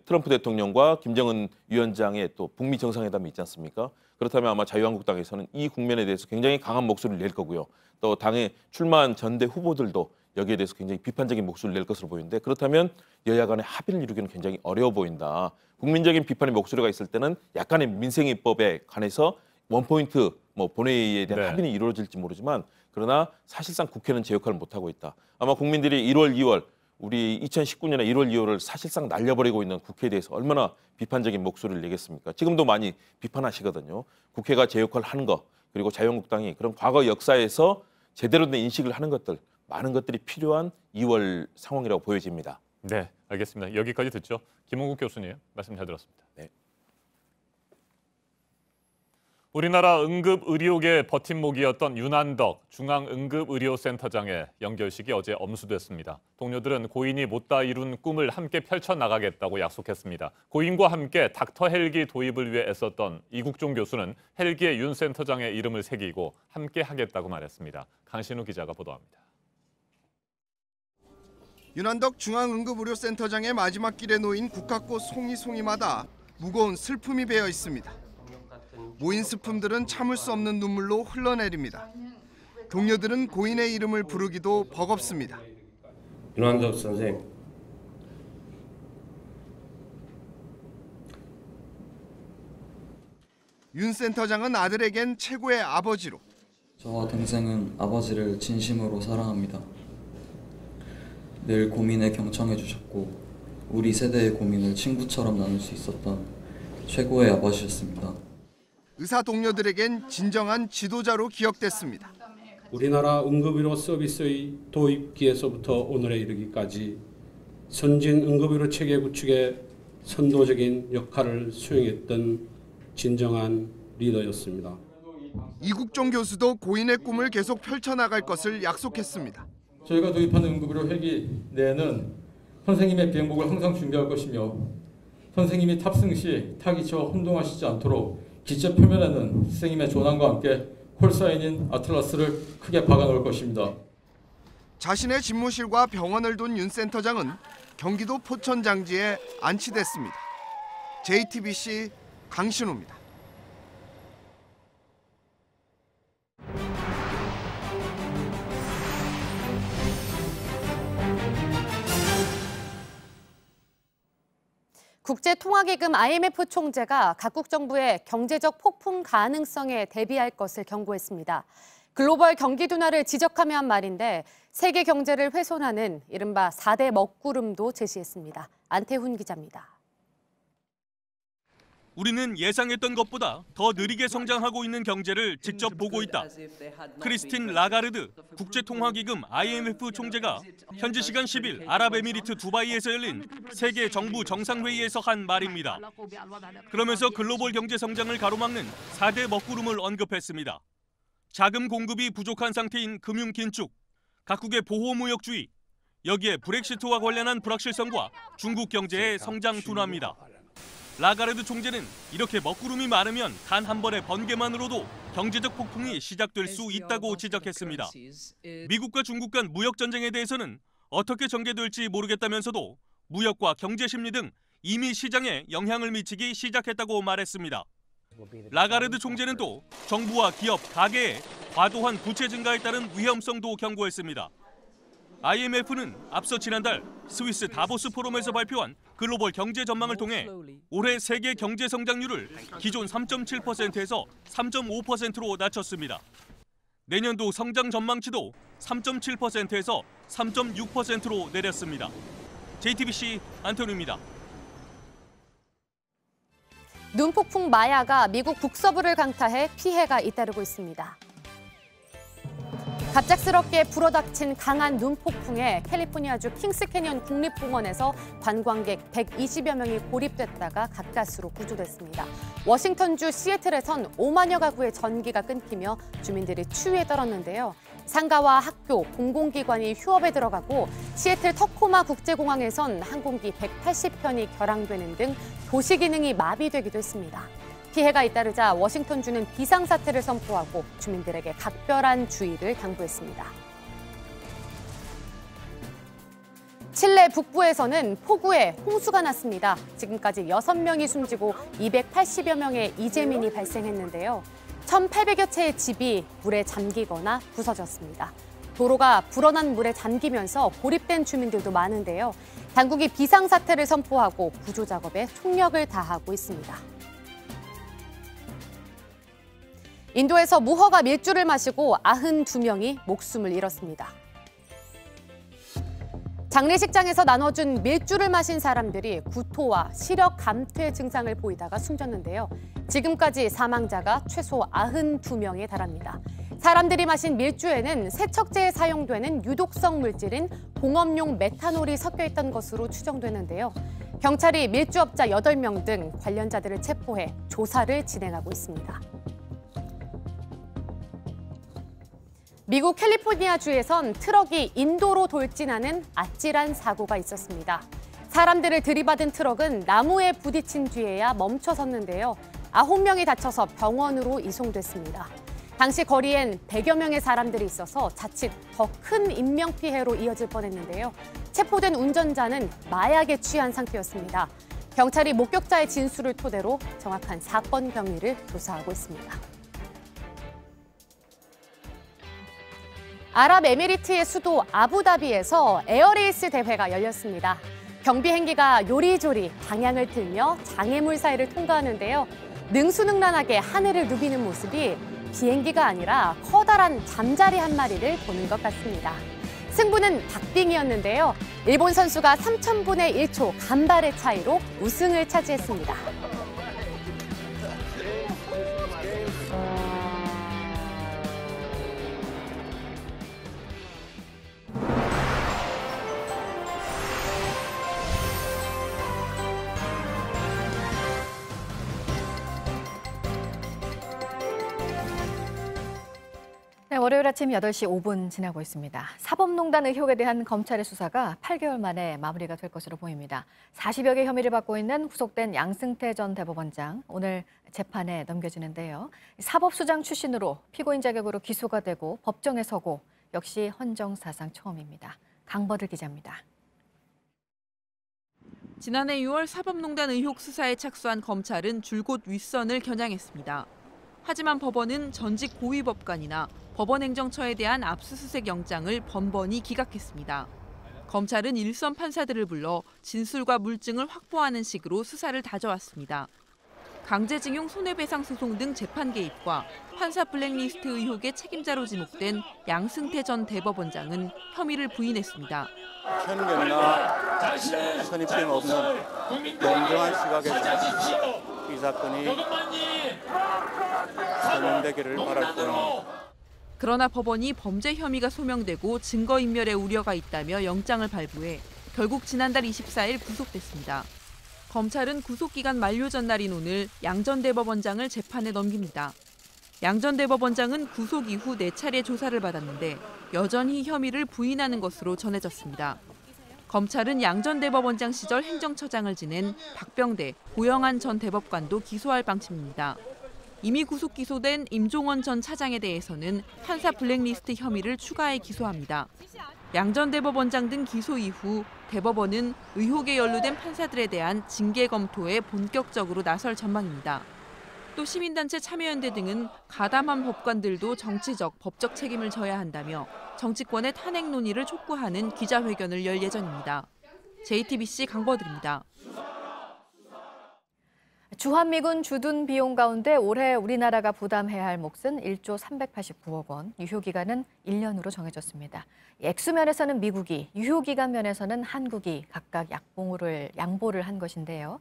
트럼프 대통령과 김정은 위원장의 또 북미 정상회담이 있지 않습니까? 그렇다면 아마 자유한국당에서는 이 국면에 대해서 굉장히 강한 목소리를 낼 거고요. 또 당에 출마한 전대 후보들도 여기에 대해서 굉장히 비판적인 목소리를 낼 것으로 보이는데, 그렇다면 여야 간의 합의를 이루기는 굉장히 어려워 보인다. 국민적인 비판의 목소리가 있을 때는 약간의 민생입법에 관해서 원포인트 본회의에 대한 합의는 이루어질지 모르지만, 그러나 사실상 국회는 제 역할을 못하고 있다. 아마 국민들이 1월, 2월 우리 2019년에 1월, 2월을 사실상 날려버리고 있는 국회에 대해서 얼마나 비판적인 목소리를 내겠습니까? 지금도 많이 비판하시거든요. 국회가 제 역할을 하는 것, 그리고 자유한국당이 그런 과거 역사에서 제대로 된 인식을 하는 것들, 많은 것들이 필요한 2월 상황이라고 보여집니다. 네, 알겠습니다. 여기까지 듣죠. 김홍국 교수님 말씀 잘 들었습니다. 네. 우리나라 응급의료계 버팀목이었던 윤한덕 중앙응급의료센터장의 연결식이 어제 엄수됐습니다. 동료들은 고인이 못다 이룬 꿈을 함께 펼쳐나가겠다고 약속했습니다. 고인과 함께 닥터 헬기 도입을 위해 애썼던 이국종 교수는 헬기에 윤 센터장의 이름을 새기고 함께 하겠다고 말했습니다. 강신우 기자가 보도합니다. 윤한덕 중앙응급의료센터장의 마지막 길에 놓인 국화꽃 송이송이마다 무거운 슬픔이 배어 있습니다. 모인 슬픔들은 참을 수 없는 눈물로 흘러내립니다. 동료들은 고인의 이름을 부르기도 버겁습니다. 윤한덕 선생, 윤 센터장은 아들에겐 최고의 아버지로, 저와 동생은 아버지를 진심으로 사랑합니다. 늘 고민에 경청해 주셨고 우리 세대의 고민을 친구처럼 나눌 수 있었던 최고의 아버지였습니다. 의사 동료들에겐 진정한 지도자로 기억됐습니다. 우리나라 응급의료 서비스의 도입기에서부터 오늘에 이르기까지 선진 응급의료 체계 구축에 선도적인 역할을 수행했던 진정한 리더였습니다. 이국종 교수도 고인의 꿈을 계속 펼쳐나갈 것을 약속했습니다. 저희가 도입하는 응급의료 헬기 내에는 선생님의 비행복을 항상 준비할 것이며 선생님이 탑승 시 타기 전 혼동하시지 않도록 기체 표면에는 선생님의 조난과 함께 콜사인인 아틀라스를 크게 박아놓을 것입니다. 자신의 집무실과 병원을 둔 윤 센터장은 경기도 포천 장지에 안치됐습니다. JTBC 강신우입니다. 국제통화기금 IMF 총재가 각국 정부의 경제적 폭풍 가능성에 대비할 것을 경고했습니다. 글로벌 경기 둔화를 지적하며 한 말인데 세계 경제를 훼손하는 이른바 4대 먹구름도 제시했습니다. 안태훈 기자입니다. 우리는 예상했던 것보다 더 느리게 성장하고 있는 경제를 직접 보고 있다. 크리스틴 라가르드 국제통화기금 IMF 총재가 현지 시간 10일 아랍에미리트 두바이에서 열린 세계 정부 정상회의에서 한 말입니다. 그러면서 글로벌 경제 성장을 가로막는 4대 먹구름을 언급했습니다. 자금 공급이 부족한 상태인 금융 긴축, 각국의 보호무역주의, 여기에 브렉시트와 관련한 불확실성과 중국 경제의 성장 둔화입니다. 라가르드 총재는 이렇게 먹구름이 많으면 단 한 번의 번개만으로도 경제적 폭풍이 시작될 수 있다고 지적했습니다. 미국과 중국 간 무역 전쟁에 대해서는 어떻게 전개될지 모르겠다면서도 무역과 경제 심리 등 이미 시장에 영향을 미치기 시작했다고 말했습니다. 라가르드 총재는 또 정부와 기업, 가계의 과도한 부채 증가에 따른 위험성도 경고했습니다. IMF는 앞서 지난달 스위스 다보스 포럼에서 발표한 글로벌 경제 전망을 통해 올해 세계 경제 성장률을 기존 3.7%에서 3.5%로 낮췄습니다. 내년도 성장 전망치도 3.7%에서 3.6%로 내렸습니다. JTBC 안태훈입니다. 눈폭풍 마야가 미국 북서부를 강타해 피해가 잇따르고 있습니다. 갑작스럽게 불어닥친 강한 눈폭풍에 캘리포니아주 킹스캐년 국립공원에서 관광객 120여 명이 고립됐다가 가까스로 구조됐습니다. 워싱턴주 시애틀에선 5만여 가구의 전기가 끊기며 주민들이 추위에 떨었는데요. 상가와 학교, 공공기관이 휴업에 들어가고 시애틀 터코마 국제공항에선 항공기 180편이 결항되는 등 도시 기능이 마비되기도 했습니다. 피해가 잇따르자 워싱턴주는 비상사태를 선포하고 주민들에게 각별한 주의를 당부했습니다. 칠레 북부에서는 폭우에 홍수가 났습니다. 지금까지 6명이 숨지고 280여 명의 이재민이 발생했는데요. 1,800여 채의 집이 물에 잠기거나 부서졌습니다. 도로가 불어난 물에 잠기면서 고립된 주민들도 많은데요. 당국이 비상사태를 선포하고 구조 작업에 총력을 다하고 있습니다. 인도에서 무허가 밀주를 마시고 92명이 목숨을 잃었습니다. 장례식장에서 나눠준 밀주를 마신 사람들이 구토와 시력 감퇴 증상을 보이다가 숨졌는데요. 지금까지 사망자가 최소 92명에 달합니다. 사람들이 마신 밀주에는 세척제에 사용되는 유독성 물질인 공업용 메탄올이 섞여 있던 것으로 추정되는데요. 경찰이 밀주업자 8명 등 관련자들을 체포해 조사를 진행하고 있습니다. 미국 캘리포니아주에선 트럭이 인도로 돌진하는 아찔한 사고가 있었습니다. 사람들을 들이받은 트럭은 나무에 부딪힌 뒤에야 멈춰섰는데요. 9명이 다쳐서 병원으로 이송됐습니다. 당시 거리엔 100여 명의 사람들이 있어서 자칫 더 큰 인명피해로 이어질 뻔했는데요. 체포된 운전자는 마약에 취한 상태였습니다. 경찰이 목격자의 진술을 토대로 정확한 사건 경위를 조사하고 있습니다. 아랍에미리트의 수도 아부다비에서 에어레이스 대회가 열렸습니다. 경비 행기가 요리조리 방향을 틀며 장애물 사이를 통과하는데요. 능수능란하게 하늘을 누비는 모습이 비행기가 아니라 커다란 잠자리 한 마리를 보는 것 같습니다. 승부는 박빙이었는데요. 일본 선수가 3000분의 1초 간발의 차이로 우승을 차지했습니다. 네, 월요일 아침 8시 5분 지나고 있습니다. 사법농단 의혹에 대한 검찰의 수사가 8개월 만에 마무리가 될 것으로 보입니다. 40여 개 혐의를 받고 있는 구속된 양승태 전 대법원장, 오늘 재판에 넘겨지는데요. 사법수장 출신으로 피고인 자격으로 기소가 되고 법정에 서고 역시 헌정사상 처음입니다. 강버들 기자입니다. 지난해 6월 사법농단 의혹 수사에 착수한 검찰은 줄곧 윗선을 겨냥했습니다. 하지만 법원은 전직 고위법관이나 법원행정처에 대한 압수수색 영장을 번번이 기각했습니다. 검찰은 일선 판사들을 불러 진술과 물증을 확보하는 식으로 수사를 다져왔습니다. 강제징용 손해배상 소송 등 재판 개입과 판사 블랙리스트 의혹의 책임자로 지목된 양승태 전 대법원장은 혐의를 부인했습니다. 편견이나 선입견 없는 공정한 시각에서 이 사건이 소명되기를 바랄 뿐입니다. 그러나 법원이 범죄 혐의가 소명되고 증거인멸의 우려가 있다며 영장을 발부해 결국 지난달 24일 구속됐습니다. 검찰은 구속기간 만료 전날인 오늘 양 전 대법원장을 재판에 넘깁니다. 양 전 대법원장은 구속 이후 4차례 조사를 받았는데 여전히 혐의를 부인하는 것으로 전해졌습니다. 검찰은 양 전 대법원장 시절 행정처장을 지낸 박병대, 고영한 전 대법관도 기소할 방침입니다. 이미 구속 기소된 임종원 전 차장에 대해서는 판사 블랙리스트 혐의를 추가해 기소합니다. 양 전 대법원장 등 기소 이후 대법원은 의혹에 연루된 판사들에 대한 징계 검토에 본격적으로 나설 전망입니다. 또 시민단체 참여연대 등은 가담한 법관들도 정치적, 법적 책임을 져야 한다며 정치권의 탄핵 논의를 촉구하는 기자회견을 열 예정입니다. JTBC 강버들입니다. 주한미군 주둔 비용 가운데 올해 우리나라가 부담해야 할 몫은 1조 389억 원, 유효기간은 1년으로 정해졌습니다. 액수면에서는 미국이, 유효기간 면에서는 한국이 각각 양보를 한 것인데요.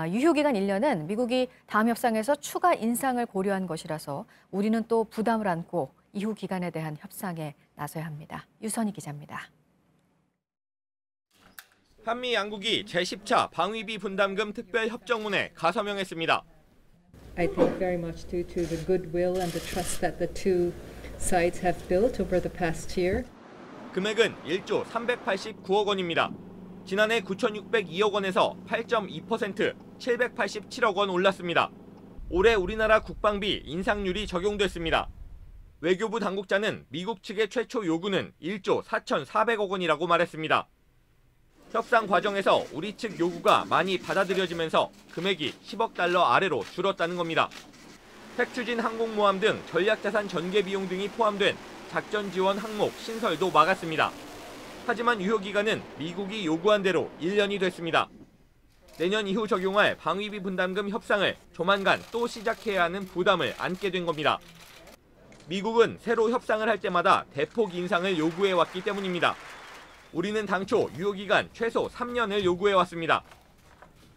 유효기간 1년은 미국이 다음 협상에서 추가 인상을 고려한 것이라서 우리는 또 부담을 안고 이후 기간에 대한 협상에 나서야 합니다. 유선희 기자입니다. 한미 양국이 제10차 방위비 분담금 특별협정문에 가서명했습니다. I think very much due to the goodwill and the trust that the two sides have built over the past year. 금액은 1조 389억 원입니다. 지난해 9,602억 원에서 8.2% 787억 원 올랐습니다. 올해 우리나라 국방비 인상률이 적용됐습니다. 외교부 당국자는 미국 측의 최초 요구는 1조 4,400억 원이라고 말했습니다. 협상 과정에서 우리 측 요구가 많이 받아들여지면서 금액이 10억 달러 아래로 줄었다는 겁니다. 핵추진 항공모함 등 전략자산 전개 비용 등이 포함된 작전 지원 항목 신설도 막았습니다. 하지만 유효기간은 미국이 요구한 대로 1년이 됐습니다. 내년 이후 적용할 방위비 분담금 협상을 조만간 또 시작해야 하는 부담을 안게 된 겁니다. 미국은 새로 협상을 할 때마다 대폭 인상을 요구해왔기 때문입니다. 우리는 당초 유효기간 최소 3년을 요구해왔습니다.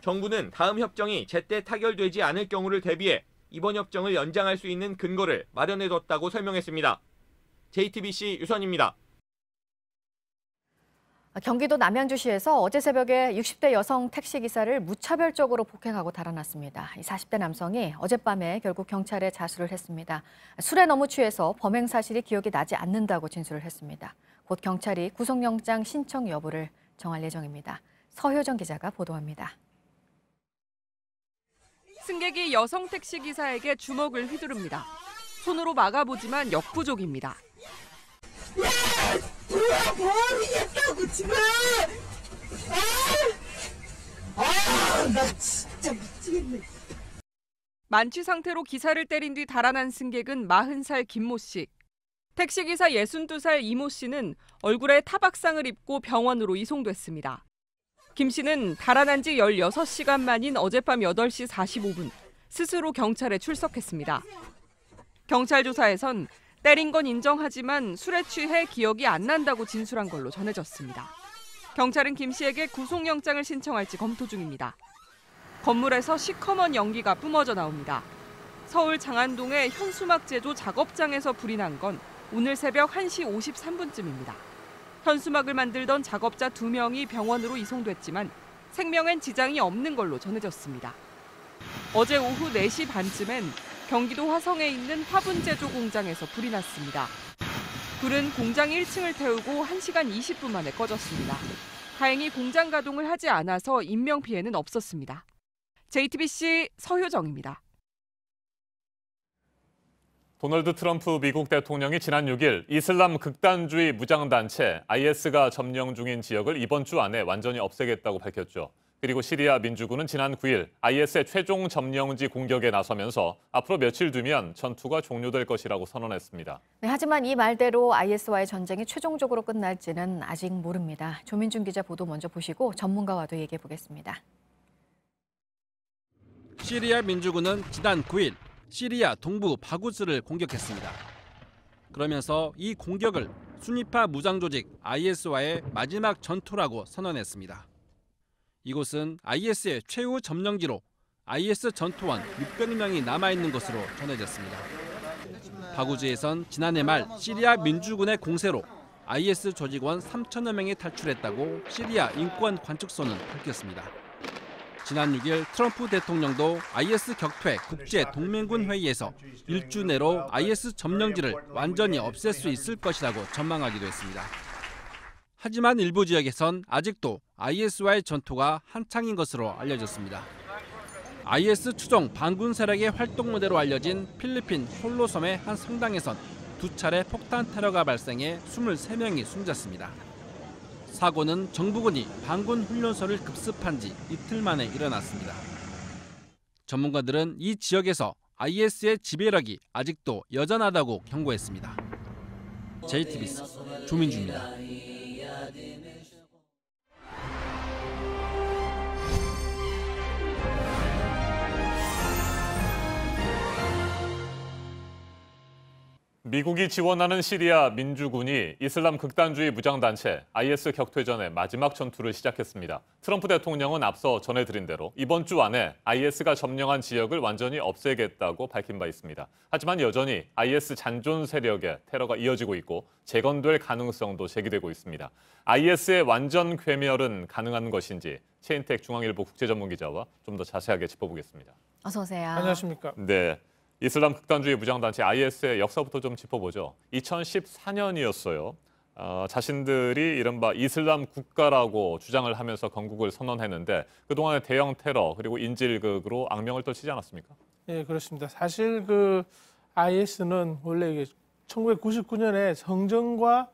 정부는 다음 협정이 제때 타결되지 않을 경우를 대비해 이번 협정을 연장할 수 있는 근거를 마련해뒀다고 설명했습니다. JTBC 유선입니다. 경기도 남양주시에서 어제 새벽에 60대 여성 택시기사를 무차별적으로 폭행하고 달아났습니다. 이 40대 남성이 어젯밤에 결국 경찰에 자수를 했습니다. 술에 너무 취해서 범행 사실이 기억이 나지 않는다고 진술을 했습니다. 곧 경찰이 구속영장 신청 여부를 정할 예정입니다. 서효정 기자가 보도합니다. 승객이 여성 택시기사에게 주먹을 휘두릅니다. 손으로 막아보지만 역부족입니다. 뭐하겠다고 지금! 나 진짜 미치겠네. 만취 상태로 기사를 때린 뒤 달아난 승객은 40살 김모 씨. 택시기사 62살 이모 씨는 얼굴에 타박상을 입고 병원으로 이송됐습니다. 김 씨는 달아난 지 16시간 만인 어젯밤 8시 45분 스스로 경찰에 출석했습니다. 경찰 조사에선 때린 건 인정하지만 술에 취해 기억이 안 난다고 진술한 걸로 전해졌습니다. 경찰은 김 씨에게 구속영장을 신청할지 검토 중입니다. 건물에서 시커먼 연기가 뿜어져 나옵니다. 서울 장안동의 현수막 제조 작업장에서 불이 난 건 오늘 새벽 1시 53분쯤입니다. 현수막을 만들던 작업자 2명이 병원으로 이송됐지만 생명엔 지장이 없는 걸로 전해졌습니다. 어제 오후 4시 반쯤엔 경기도 화성에 있는 화분 제조 공장에서 불이 났습니다. 불은 공장 1층을 태우고 1시간 20분 만에 꺼졌습니다. 다행히 공장 가동을 하지 않아서 인명피해는 없었습니다. JTBC 서효정입니다. 도널드 트럼프 미국 대통령이 지난 6일 이슬람 극단주의 무장단체 IS가 점령 중인 지역을 이번 주 안에 완전히 없애겠다고 밝혔죠. 그리고 시리아 민주군은 지난 9일 IS의 최종 점령지 공격에 나서면서 앞으로 며칠 뒤면 전투가 종료될 것이라고 선언했습니다. 네, 하지만 이 말대로 IS와의 전쟁이 최종적으로 끝날지는 아직 모릅니다. 조민준 기자 보도 먼저 보시고 전문가와도 얘기해 보겠습니다. 시리아 민주군은 지난 9일 시리아 동부 바구스를 공격했습니다. 그러면서 이 공격을 순위파 무장조직 IS와의 마지막 전투라고 선언했습니다. 이곳은 IS의 최후 점령지로 IS 전투원 600여 명이 남아있는 것으로 전해졌습니다. 바구즈에선 지난해 말 시리아 민주군의 공세로 IS 조직원 3천여 명이 탈출했다고 시리아 인권 관측소는 밝혔습니다. 지난 6일 트럼프 대통령도 IS 격퇴 국제 동맹군 회의에서 일주 내로 IS 점령지를 완전히 없앨 수 있을 것이라고 전망하기도 했습니다. 하지만 일부 지역에선 아직도 IS와의 전투가 한창인 것으로 알려졌습니다. IS 추종 반군 세력의 활동 무대로 알려진 필리핀 홀로섬의 한 성당에선 2차례 폭탄 테러가 발생해 23명이 숨졌습니다. 사고는 정부군이 반군 훈련소를 급습한 지 이틀 만에 일어났습니다. 전문가들은 이 지역에서 IS의 지배력이 아직도 여전하다고 경고했습니다. JTBC 조민주입니다. 미국이 지원하는 시리아 민주군이 이슬람 극단주의 무장단체 IS 격퇴 전에 마지막 전투를 시작했습니다. 트럼프 대통령은 앞서 전해드린 대로 이번 주 안에 IS가 점령한 지역을 완전히 없애겠다고 밝힌 바 있습니다. 하지만 여전히 IS 잔존 세력의 테러가 이어지고 있고 재건될 가능성도 제기되고 있습니다. IS의 완전 괴멸은 가능한 것인지 최인택 중앙일보 국제전문기자와 좀 더 자세하게 짚어보겠습니다. 어서 오세요. 안녕하십니까. 네. 이슬람 극단주의 무장단체 IS의 역사부터 좀 짚어보죠. 2014년이었어요. 자신들이 이른바 이슬람 국가라고 주장을 하면서 건국을 선언했는데 그동안의 대형 테러 그리고 인질극으로 악명을 떨치지 않았습니까? 예, 그렇습니다. 사실 그 IS는 원래 1999년에 성전과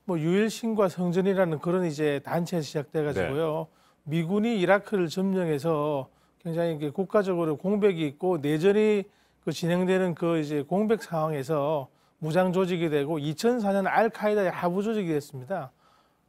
뭐 유일신과 성전이라는 그런 이제 단체에서 시작돼 가지고요. 미군이 이라크를 점령해서 굉장히 이게 국가적으로 공백이 있고 내전이 그 진행되는 그 이제 공백 상황에서 무장 조직이 되고 2004년 알카에다의 하부 조직이 됐습니다.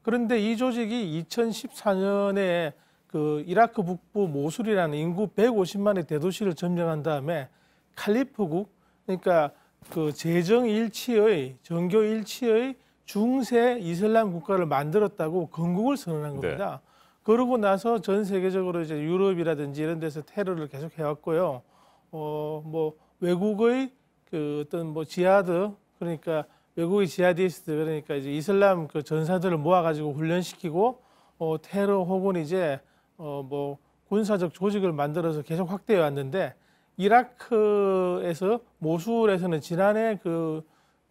그런데 이 조직이 2014년에 그 이라크 북부 모술이라는 인구 150만의 대도시를 점령한 다음에 칼리프국, 그러니까 그 재정 일치의 정교 일치의 중세 이슬람 국가를 만들었다고 건국을 선언한 겁니다. 그러고 나서 전 세계적으로 이제 유럽이라든지 이런 데서 테러를 계속 해왔고요. 뭐 외국의 그 어떤 뭐 지하드, 그러니까 외국의 지하디스트, 그러니까 이제 이슬람 그 전사들을 모아가지고 훈련시키고 테러 혹은 이제 뭐 군사적 조직을 만들어서 계속 확대해 왔는데 이라크에서 모술에서는 지난해 그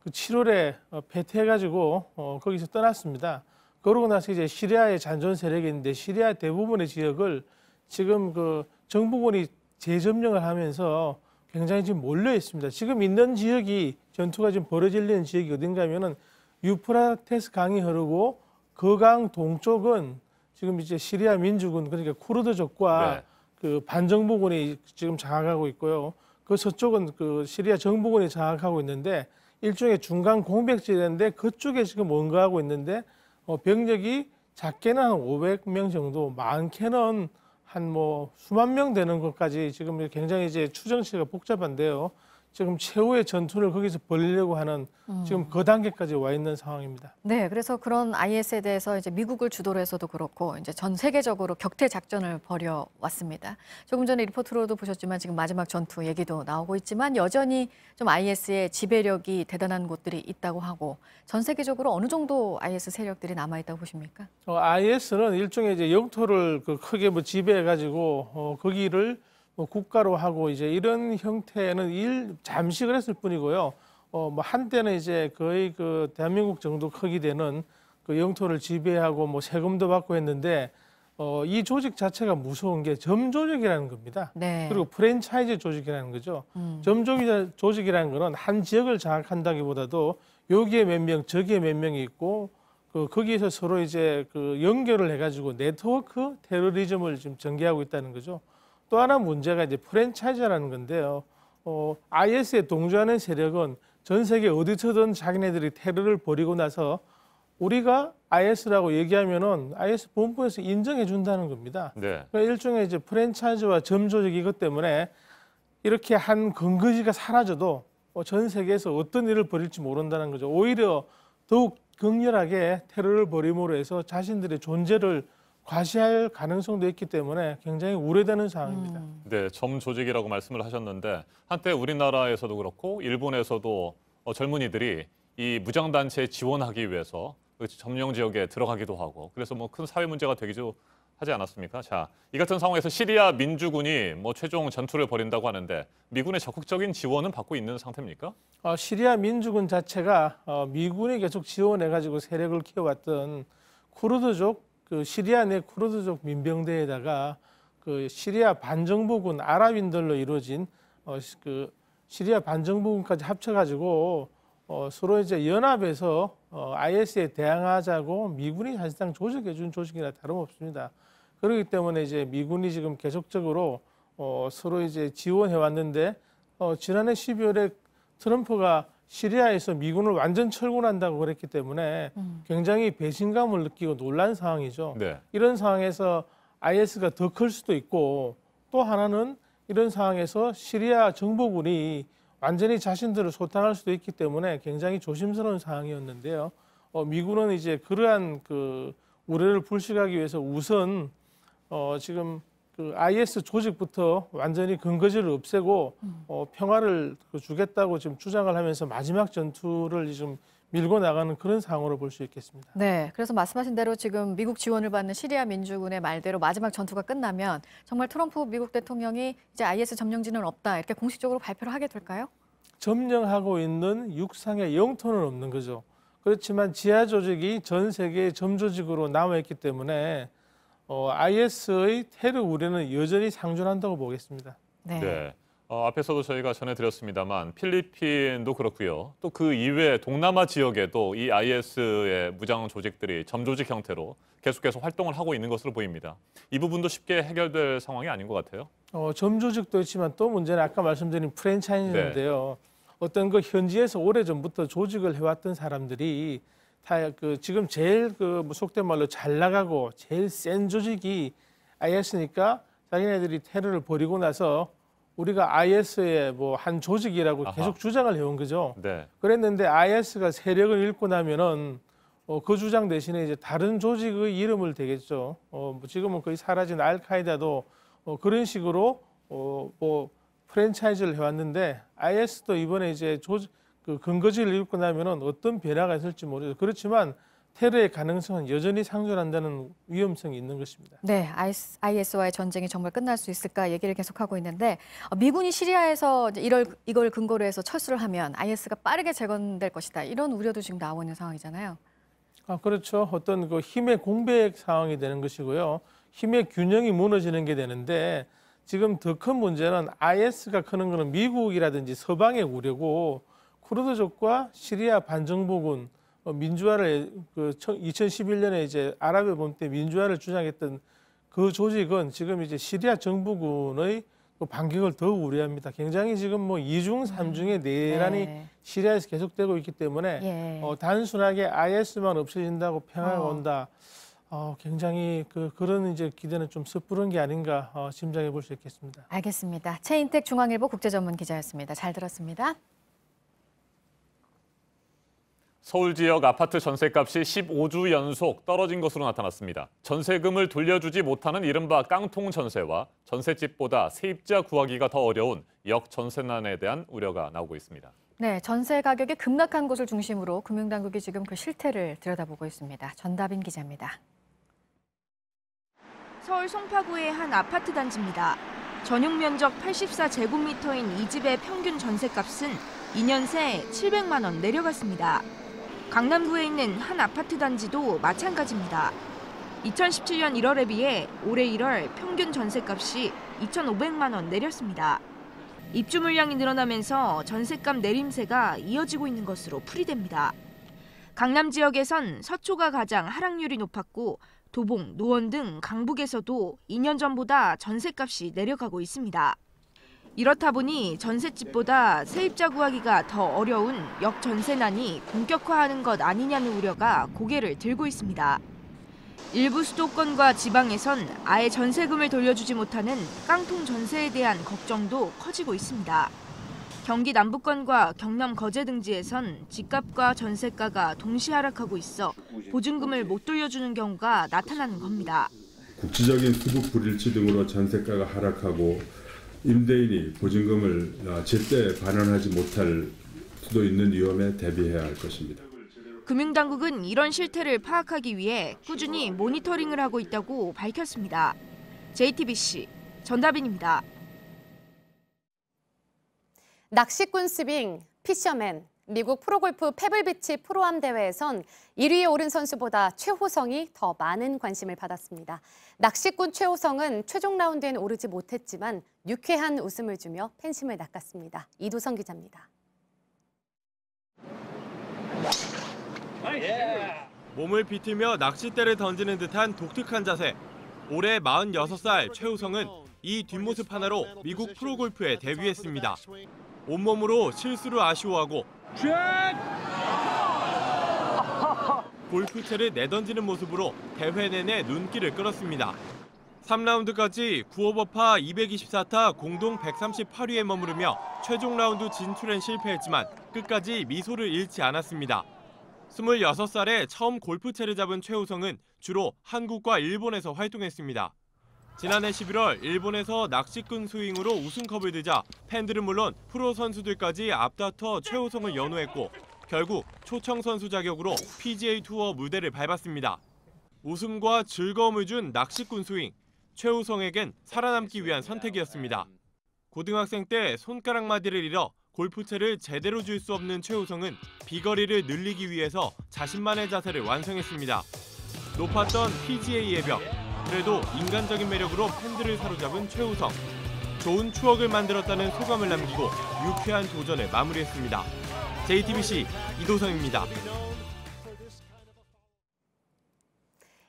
7월에 패퇴해가지고 거기서 떠났습니다. 그러고 나서 이제 시리아의 잔존 세력이 있는데 시리아 대부분의 지역을 지금 그 정부군이 재점령을 하면서 굉장히 지금 몰려 있습니다. 지금 있는 지역이 전투가 지금 벌어지는 지역이 어딘가 하면은 유프라테스 강이 흐르고 그 강 동쪽은 지금 이제 시리아 민주군 그러니까 쿠르드족과 그 반정부군이 지금 장악하고 있고요. 그 서쪽은 그 시리아 정부군이 장악하고 있는데 일종의 중간 공백지대인데 그쪽에 지금 원거하고 있는데 병력이 작게는 한 500명 정도, 많게는 한 뭐 수만 명 되는 것까지 지금 굉장히 이제 추정치가 복잡한데요. 지금 최후의 전투를 거기서 벌이려고 하는 지금 그 단계까지 와 있는 상황입니다. 네, 그래서 그런 IS에 대해서 이제 미국을 주도로 해서도 그렇고 이제 전 세계적으로 격퇴 작전을 벌여 왔습니다. 조금 전에 리포트로도 보셨지만 지금 마지막 전투 얘기도 나오고 있지만 여전히 좀 IS의 지배력이 대단한 곳들이 있다고 하고 전 세계적으로 어느 정도 IS 세력들이 남아 있다고 보십니까? IS는 일종의 이제 영토를 그 크게 뭐 지배해 가지고 거기를 뭐 국가로 하고 이제 이런 형태는 잠시 그랬을 뿐이고요. 뭐 한때는 이제 거의 그 대한민국 정도 크기 되는 그 영토를 지배하고 뭐 세금도 받고 했는데 이 조직 자체가 무서운 게 점조직이라는 겁니다. 그리고 프랜차이즈 조직이라는 거죠. 점조직이라는 거는 한 지역을 장악한다기보다도 여기에 몇 명, 저기에 몇 명이 있고 거기에서 서로 이제 그 연결을 해가지고 네트워크 테러리즘을 지금 전개하고 있다는 거죠. 또 하나 문제가 이제 프랜차이즈라는 건데요. IS에 동조하는 세력은 전 세계 어디서든 자기네들이 테러를 벌이고 나서 우리가 IS라고 얘기하면은 IS 본부에서 인정해 준다는 겁니다. 그러니까 일종의 이제 프랜차이즈와 점조직 이것 때문에 이렇게 한 근거지가 사라져도 전 세계에서 어떤 일을 벌일지 모른다는 거죠. 오히려 더욱 격렬하게 테러를 벌임으로 해서 자신들의 존재를 과시할 가능성도 있기 때문에 굉장히 우려되는 상황입니다. 네, 점조직이라고 말씀을 하셨는데 한때 우리나라에서도 그렇고 일본에서도 젊은이들이 이 무장단체에 지원하기 위해서 점령 지역에 들어가기도 하고 그래서 뭐 큰 사회 문제가 되기도 하지 않았습니까? 자, 이 같은 상황에서 시리아 민주군이 뭐 최종 전투를 벌인다고 하는데 미군의 적극적인 지원은 받고 있는 상태입니까? 시리아 민주군 자체가 미군이 계속 지원해가지고 세력을 키워왔던 쿠르드족 그 시리아 내 쿠르드족 민병대에다가 그 시리아 반정부군 아랍인들로 이루어진 그 시리아 반정부군까지 합쳐가지고 서로 이제 연합해서 IS에 대항하자고 미군이 사실상 조직해준 조직이나 다름없습니다. 그렇기 때문에 이제 미군이 지금 계속적으로 서로 이제 지원해 왔는데 지난해 12월에 트럼프가 시리아에서 미군을 완전 철군한다고 그랬기 때문에 굉장히 배신감을 느끼고 놀란 상황이죠. 이런 상황에서 IS가 더 클 수도 있고 또 하나는 이런 상황에서 시리아 정부군이 완전히 자신들을 소탕할 수도 있기 때문에 굉장히 조심스러운 상황이었는데요. 미군은 이제 그러한 그 우려를 불식하기 위해서 우선 지금 그 IS 조직부터 완전히 근거지를 없애고 평화를 주겠다고 지금 주장을 하면서 마지막 전투를 지금 밀고 나가는 그런 상황으로 볼 수 있겠습니다. 네, 그래서 말씀하신 대로 지금 미국 지원을 받는 시리아 민주군의 말대로 마지막 전투가 끝나면 정말 트럼프 미국 대통령이 이제 IS 점령지는 없다 이렇게 공식적으로 발표를 하게 될까요? 점령하고 있는 육상의 영토는 없는 거죠. 그렇지만 지하 조직이 전 세계의 점조직으로 남아있기 때문에 IS의 테러 우려는 여전히 상존한다고 보겠습니다. 네. 앞에서도 저희가 전해드렸습니다만 필리핀도 그렇고요. 또 그 이외 동남아 지역에도 이 IS의 무장 조직들이 점조직 형태로 계속해서 활동을 하고 있는 것으로 보입니다. 이 부분도 쉽게 해결될 상황이 아닌 것 같아요. 점조직도 있지만 또 문제는 아까 말씀드린 프랜차이즈인데요. 어떤 그 현지에서 오래전부터 조직을 해왔던 사람들이 다 지금 제일 속된 말로 잘 나가고 제일 센 조직이 IS니까 자기네들이 테러를 벌이고 나서 우리가 IS의 한 조직이라고 계속 주장을 해온 거죠. 네. 그랬는데 IS가 세력을 잃고 나면은 그 주장 대신에 이제 다른 조직의 이름을 대겠죠. 지금은 거의 사라진 알카에다도 그런 식으로 프랜차이즈를 해왔는데 IS도 이번에 이제 근거지를 잃고 나면은 어떤 변화가 있을지 모르죠. 그렇지만 테러의 가능성은 여전히 상존한다는 위험성이 있는 것입니다. 네, IS와의 전쟁이 정말 끝날 수 있을까 얘기를 계속하고 있는데 미군이 시리아에서 이걸 근거로 해서 철수를 하면 IS가 빠르게 재건될 것이다. 이런 우려도 지금 나오고 있는 상황이잖아요. 그렇죠. 어떤 힘의 공백 상황이 되는 것이고요. 힘의 균형이 무너지는 게 되는데 지금 더 큰 문제는 IS가 크는 거는 미국이라든지 서방의 우려고 쿠르드족과 시리아 반정부군 민주화를 2011년에 이제 아랍의 봄 때 민주화를 주장했던 그 조직은 지금 이제 시리아 정부군의 반격을 더 우려합니다. 굉장히 지금 이중 삼중의 내란이 시리아에서 계속되고 있기 때문에 단순하게 IS만 없어진다고 평화가 온다. 굉장히 그런 이제 기대는 좀 섣부른 게 아닌가 짐작해 볼 수 있겠습니다. 알겠습니다. 최인택 중앙일보 국제전문기자였습니다. 잘 들었습니다. 서울 지역 아파트 전셋값이 15주 연속 떨어진 것으로 나타났습니다. 전세금을 돌려주지 못하는 이른바 깡통 전세와 전셋집보다 세입자 구하기가 더 어려운 역전세난에 대한 우려가 나오고 있습니다. 네, 전세 가격이 급락한 곳을 중심으로 금융당국이 지금 그 실태를 들여다보고 있습니다. 전다빈 기자입니다. 서울 송파구의 한 아파트 단지입니다. 전용 면적 84제곱미터인 이 집의 평균 전셋값은 2년 새 700만 원 내려갔습니다. 강남구에 있는 한 아파트 단지도 마찬가지입니다. 2017년 1월에 비해 올해 1월 평균 전셋값이 2,500만 원 내렸습니다. 입주 물량이 늘어나면서 전셋값 내림세가 이어지고 있는 것으로 풀이됩니다. 강남 지역에선 서초가 가장 하락률이 높았고 도봉, 노원 등 강북에서도 2년 전보다 전셋값이 내려가고 있습니다. 이렇다 보니 전셋집보다 세입자 구하기가 더 어려운 역전세난이 본격화하는 것 아니냐는 우려가 고개를 들고 있습니다. 일부 수도권과 지방에선 아예 전세금을 돌려주지 못하는 깡통 전세에 대한 걱정도 커지고 있습니다. 경기 남부권과 경남 거제 등지에선 집값과 전세가가 동시 하락하고 있어 보증금을 못 돌려주는 경우가 나타나는 겁니다. 국지적인 수급 불일치 등으로 전세가가 하락하고 임대인이 보증금을 제때 반환하지 못할 수도 있는 위험에 대비해야 할 것입니다. 금융당국은 이런 실태를 파악하기 위해 꾸준히 모니터링을 하고 있다고 밝혔습니다. JTBC 전다빈입니다. 낚시꾼 스윙, 피셔맨, 미국 프로골프 페블비치 프로암 대회에선 1위에 오른 선수보다 최호성이 더 많은 관심을 받았습니다. 낚시꾼 최호성은 최종 라운드엔 오르지 못했지만 유쾌한 웃음을 주며 팬심을 낚았습니다. 이도성 기자입니다. 몸을 비틀며 낚싯대를 던지는 듯한 독특한 자세. 올해 46살 최호성은 이 뒷모습 하나로 미국 프로골프에 데뷔했습니다. 온몸으로 실수를 아쉬워하고 골프채를 내던지는 모습으로 대회 내내 눈길을 끌었습니다. 3라운드까지 9오버파 224타 공동 138위에 머무르며 최종 라운드 진출엔 실패했지만 끝까지 미소를 잃지 않았습니다. 26살에 처음 골프채를 잡은 최호성은 주로 한국과 일본에서 활동했습니다. 지난해 11월 일본에서 낚시꾼 스윙으로 우승컵을 드자 팬들은 물론 프로 선수들까지 앞다퉈 최호성을 연호했고 결국 초청 선수 자격으로 PGA 투어 무대를 밟았습니다. 웃음과 즐거움을 준 낚시꾼 스윙, 최호성에겐 살아남기 위한 선택이었습니다. 고등학생 때 손가락 마디를 잃어 골프채를 제대로 줄 수 없는 최호성은 비거리를 늘리기 위해서 자신만의 자세를 완성했습니다. 높았던 PGA의 벽, 그래도 인간적인 매력으로 팬들을 사로잡은 최호성. 좋은 추억을 만들었다는 소감을 남기고 유쾌한 도전을 마무리했습니다. JTBC 이도성입니다.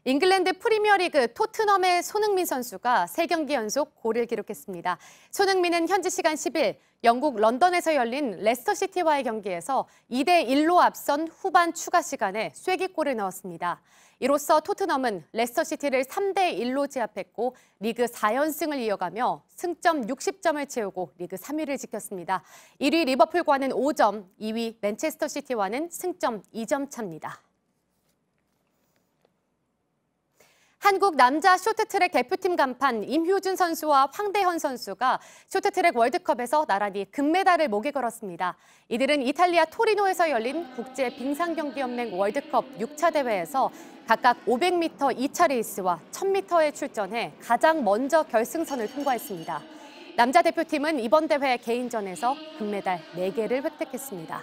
잉글랜드 프리미어리그 토트넘의 손흥민 선수가 3경기 연속 골을 기록했습니다. 손흥민은 현지 시간 10일 영국 런던에서 열린 레스터시티와의 경기에서 2대1로 앞선 후반 추가 시간에 쐐기골을 넣었습니다. 이로써 토트넘은 레스터시티를 3대1로 제압했고 리그 4연승을 이어가며 승점 60점을 채우고 리그 3위를 지켰습니다. 1위 리버풀과는 5점, 2위 맨체스터시티와는 승점 2점 차입니다. 한국 남자 쇼트트랙 대표팀 간판 임효준 선수와 황대현 선수가 쇼트트랙 월드컵에서 나란히 금메달을 목에 걸었습니다. 이들은 이탈리아 토리노에서 열린 국제빙상경기연맹 월드컵 6차 대회에서 각각 500m 2차 레이스와 1000m에 출전해 가장 먼저 결승선을 통과했습니다. 남자 대표팀은 이번 대회 개인전에서 금메달 4개를 획득했습니다.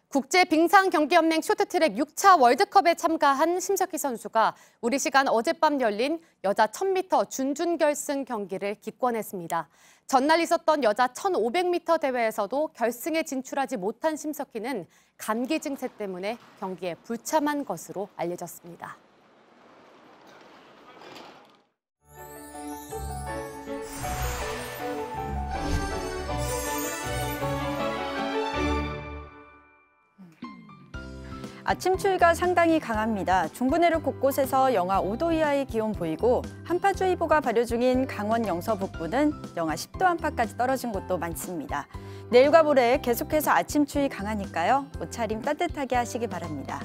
국제빙상경기연맹 쇼트트랙 6차 월드컵에 참가한 심석희 선수가 우리 시간 어젯밤 열린 여자 1000m 준준결승 경기를 기권했습니다. 전날 있었던 여자 1500m 대회에서도 결승에 진출하지 못한 심석희는 감기 증세 때문에 경기에 불참한 것으로 알려졌습니다. 아침 추위가 상당히 강합니다. 중부 내륙 곳곳에서 영하 5도 이하의 기온 보이고 한파주의보가 발효 중인 강원 영서 북부는 영하 10도 안팎까지 떨어진 곳도 많습니다. 내일과 모레 계속해서 아침 추위 강하니까요. 옷차림 따뜻하게 하시기 바랍니다.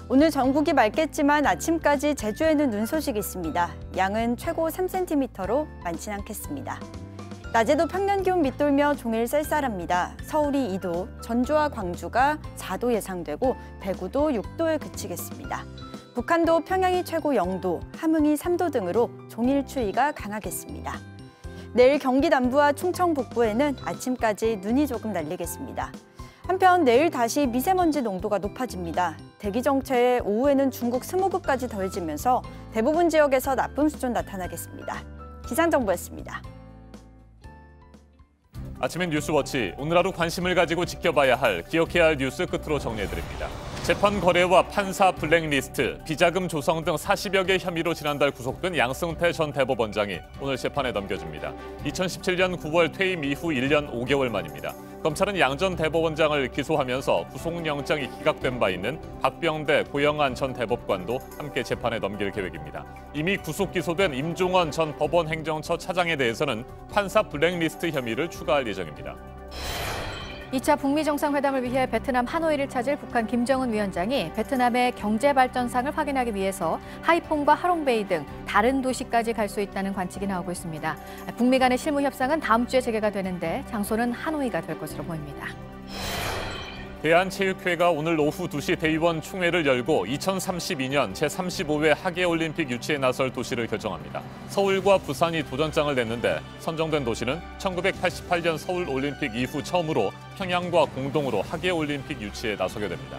오늘 전국이 맑겠지만 아침까지 제주에는 눈 소식이 있습니다. 양은 최고 3cm로 많진 않겠습니다. 낮에도 평년 기온 밑돌며 종일 쌀쌀합니다. 서울이 2도, 전주와 광주가 4도 예상되고 대구도 6도에 그치겠습니다. 북한도 평양이 최고 0도, 함흥이 3도 등으로 종일 추위가 강하겠습니다. 내일 경기 남부와 충청 북부에는 아침까지 눈이 조금 날리겠습니다. 한편 내일 다시 미세먼지 농도가 높아집니다. 대기 정체에 오후에는 중국 스모그까지 더해지면서 대부분 지역에서 나쁨 수준 나타나겠습니다. 기상정보였습니다. 아침엔 뉴스워치, 오늘 하루 관심을 가지고 지켜봐야 할, 기억해야 할 뉴스 끝으로 정리해드립니다. 재판 거래와 판사 블랙리스트, 비자금 조성 등 40여 개 혐의로 지난달 구속된 양승태 전 대법원장이 오늘 재판에 넘겨집니다. 2017년 9월 퇴임 이후 1년 5개월 만입니다. 검찰은 양 전 대법원장을 기소하면서 구속영장이 기각된 바 있는 박병대, 고영한 전 대법관도 함께 재판에 넘길 계획입니다. 이미 구속 기소된 임종원 전 법원행정처 차장에 대해서는 판사 블랙리스트 혐의를 추가할 예정입니다. 2차 북미 정상회담을 위해 베트남 하노이를 찾을 북한 김정은 위원장이 베트남의 경제 발전상을 확인하기 위해서 하이퐁과 하롱베이 등 다른 도시까지 갈 수 있다는 관측이 나오고 있습니다. 북미 간의 실무 협상은 다음 주에 재개가 되는데 장소는 하노이가 될 것으로 보입니다. 대한체육회가 오늘 오후 2시 대의원 총회를 열고 2032년 제35회 하계올림픽 유치에 나설 도시를 결정합니다. 서울과 부산이 도전장을 냈는데 선정된 도시는 1988년 서울올림픽 이후 처음으로 평양과 공동으로 하계올림픽 유치에 나서게 됩니다.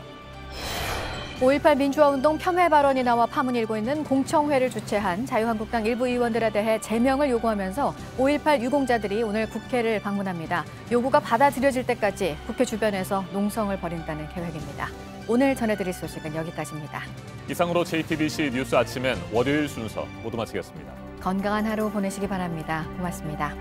5.18 민주화운동 폄훼 발언이 나와 파문이 일고 있는 공청회를 주최한 자유한국당 일부 의원들에 대해 제명을 요구하면서 5.18 유공자들이 오늘 국회를 방문합니다. 요구가 받아들여질 때까지 국회 주변에서 농성을 벌인다는 계획입니다. 오늘 전해드릴 소식은 여기까지입니다. 이상으로 JTBC 뉴스 아침엔 월요일 순서 모두 마치겠습니다. 건강한 하루 보내시기 바랍니다. 고맙습니다.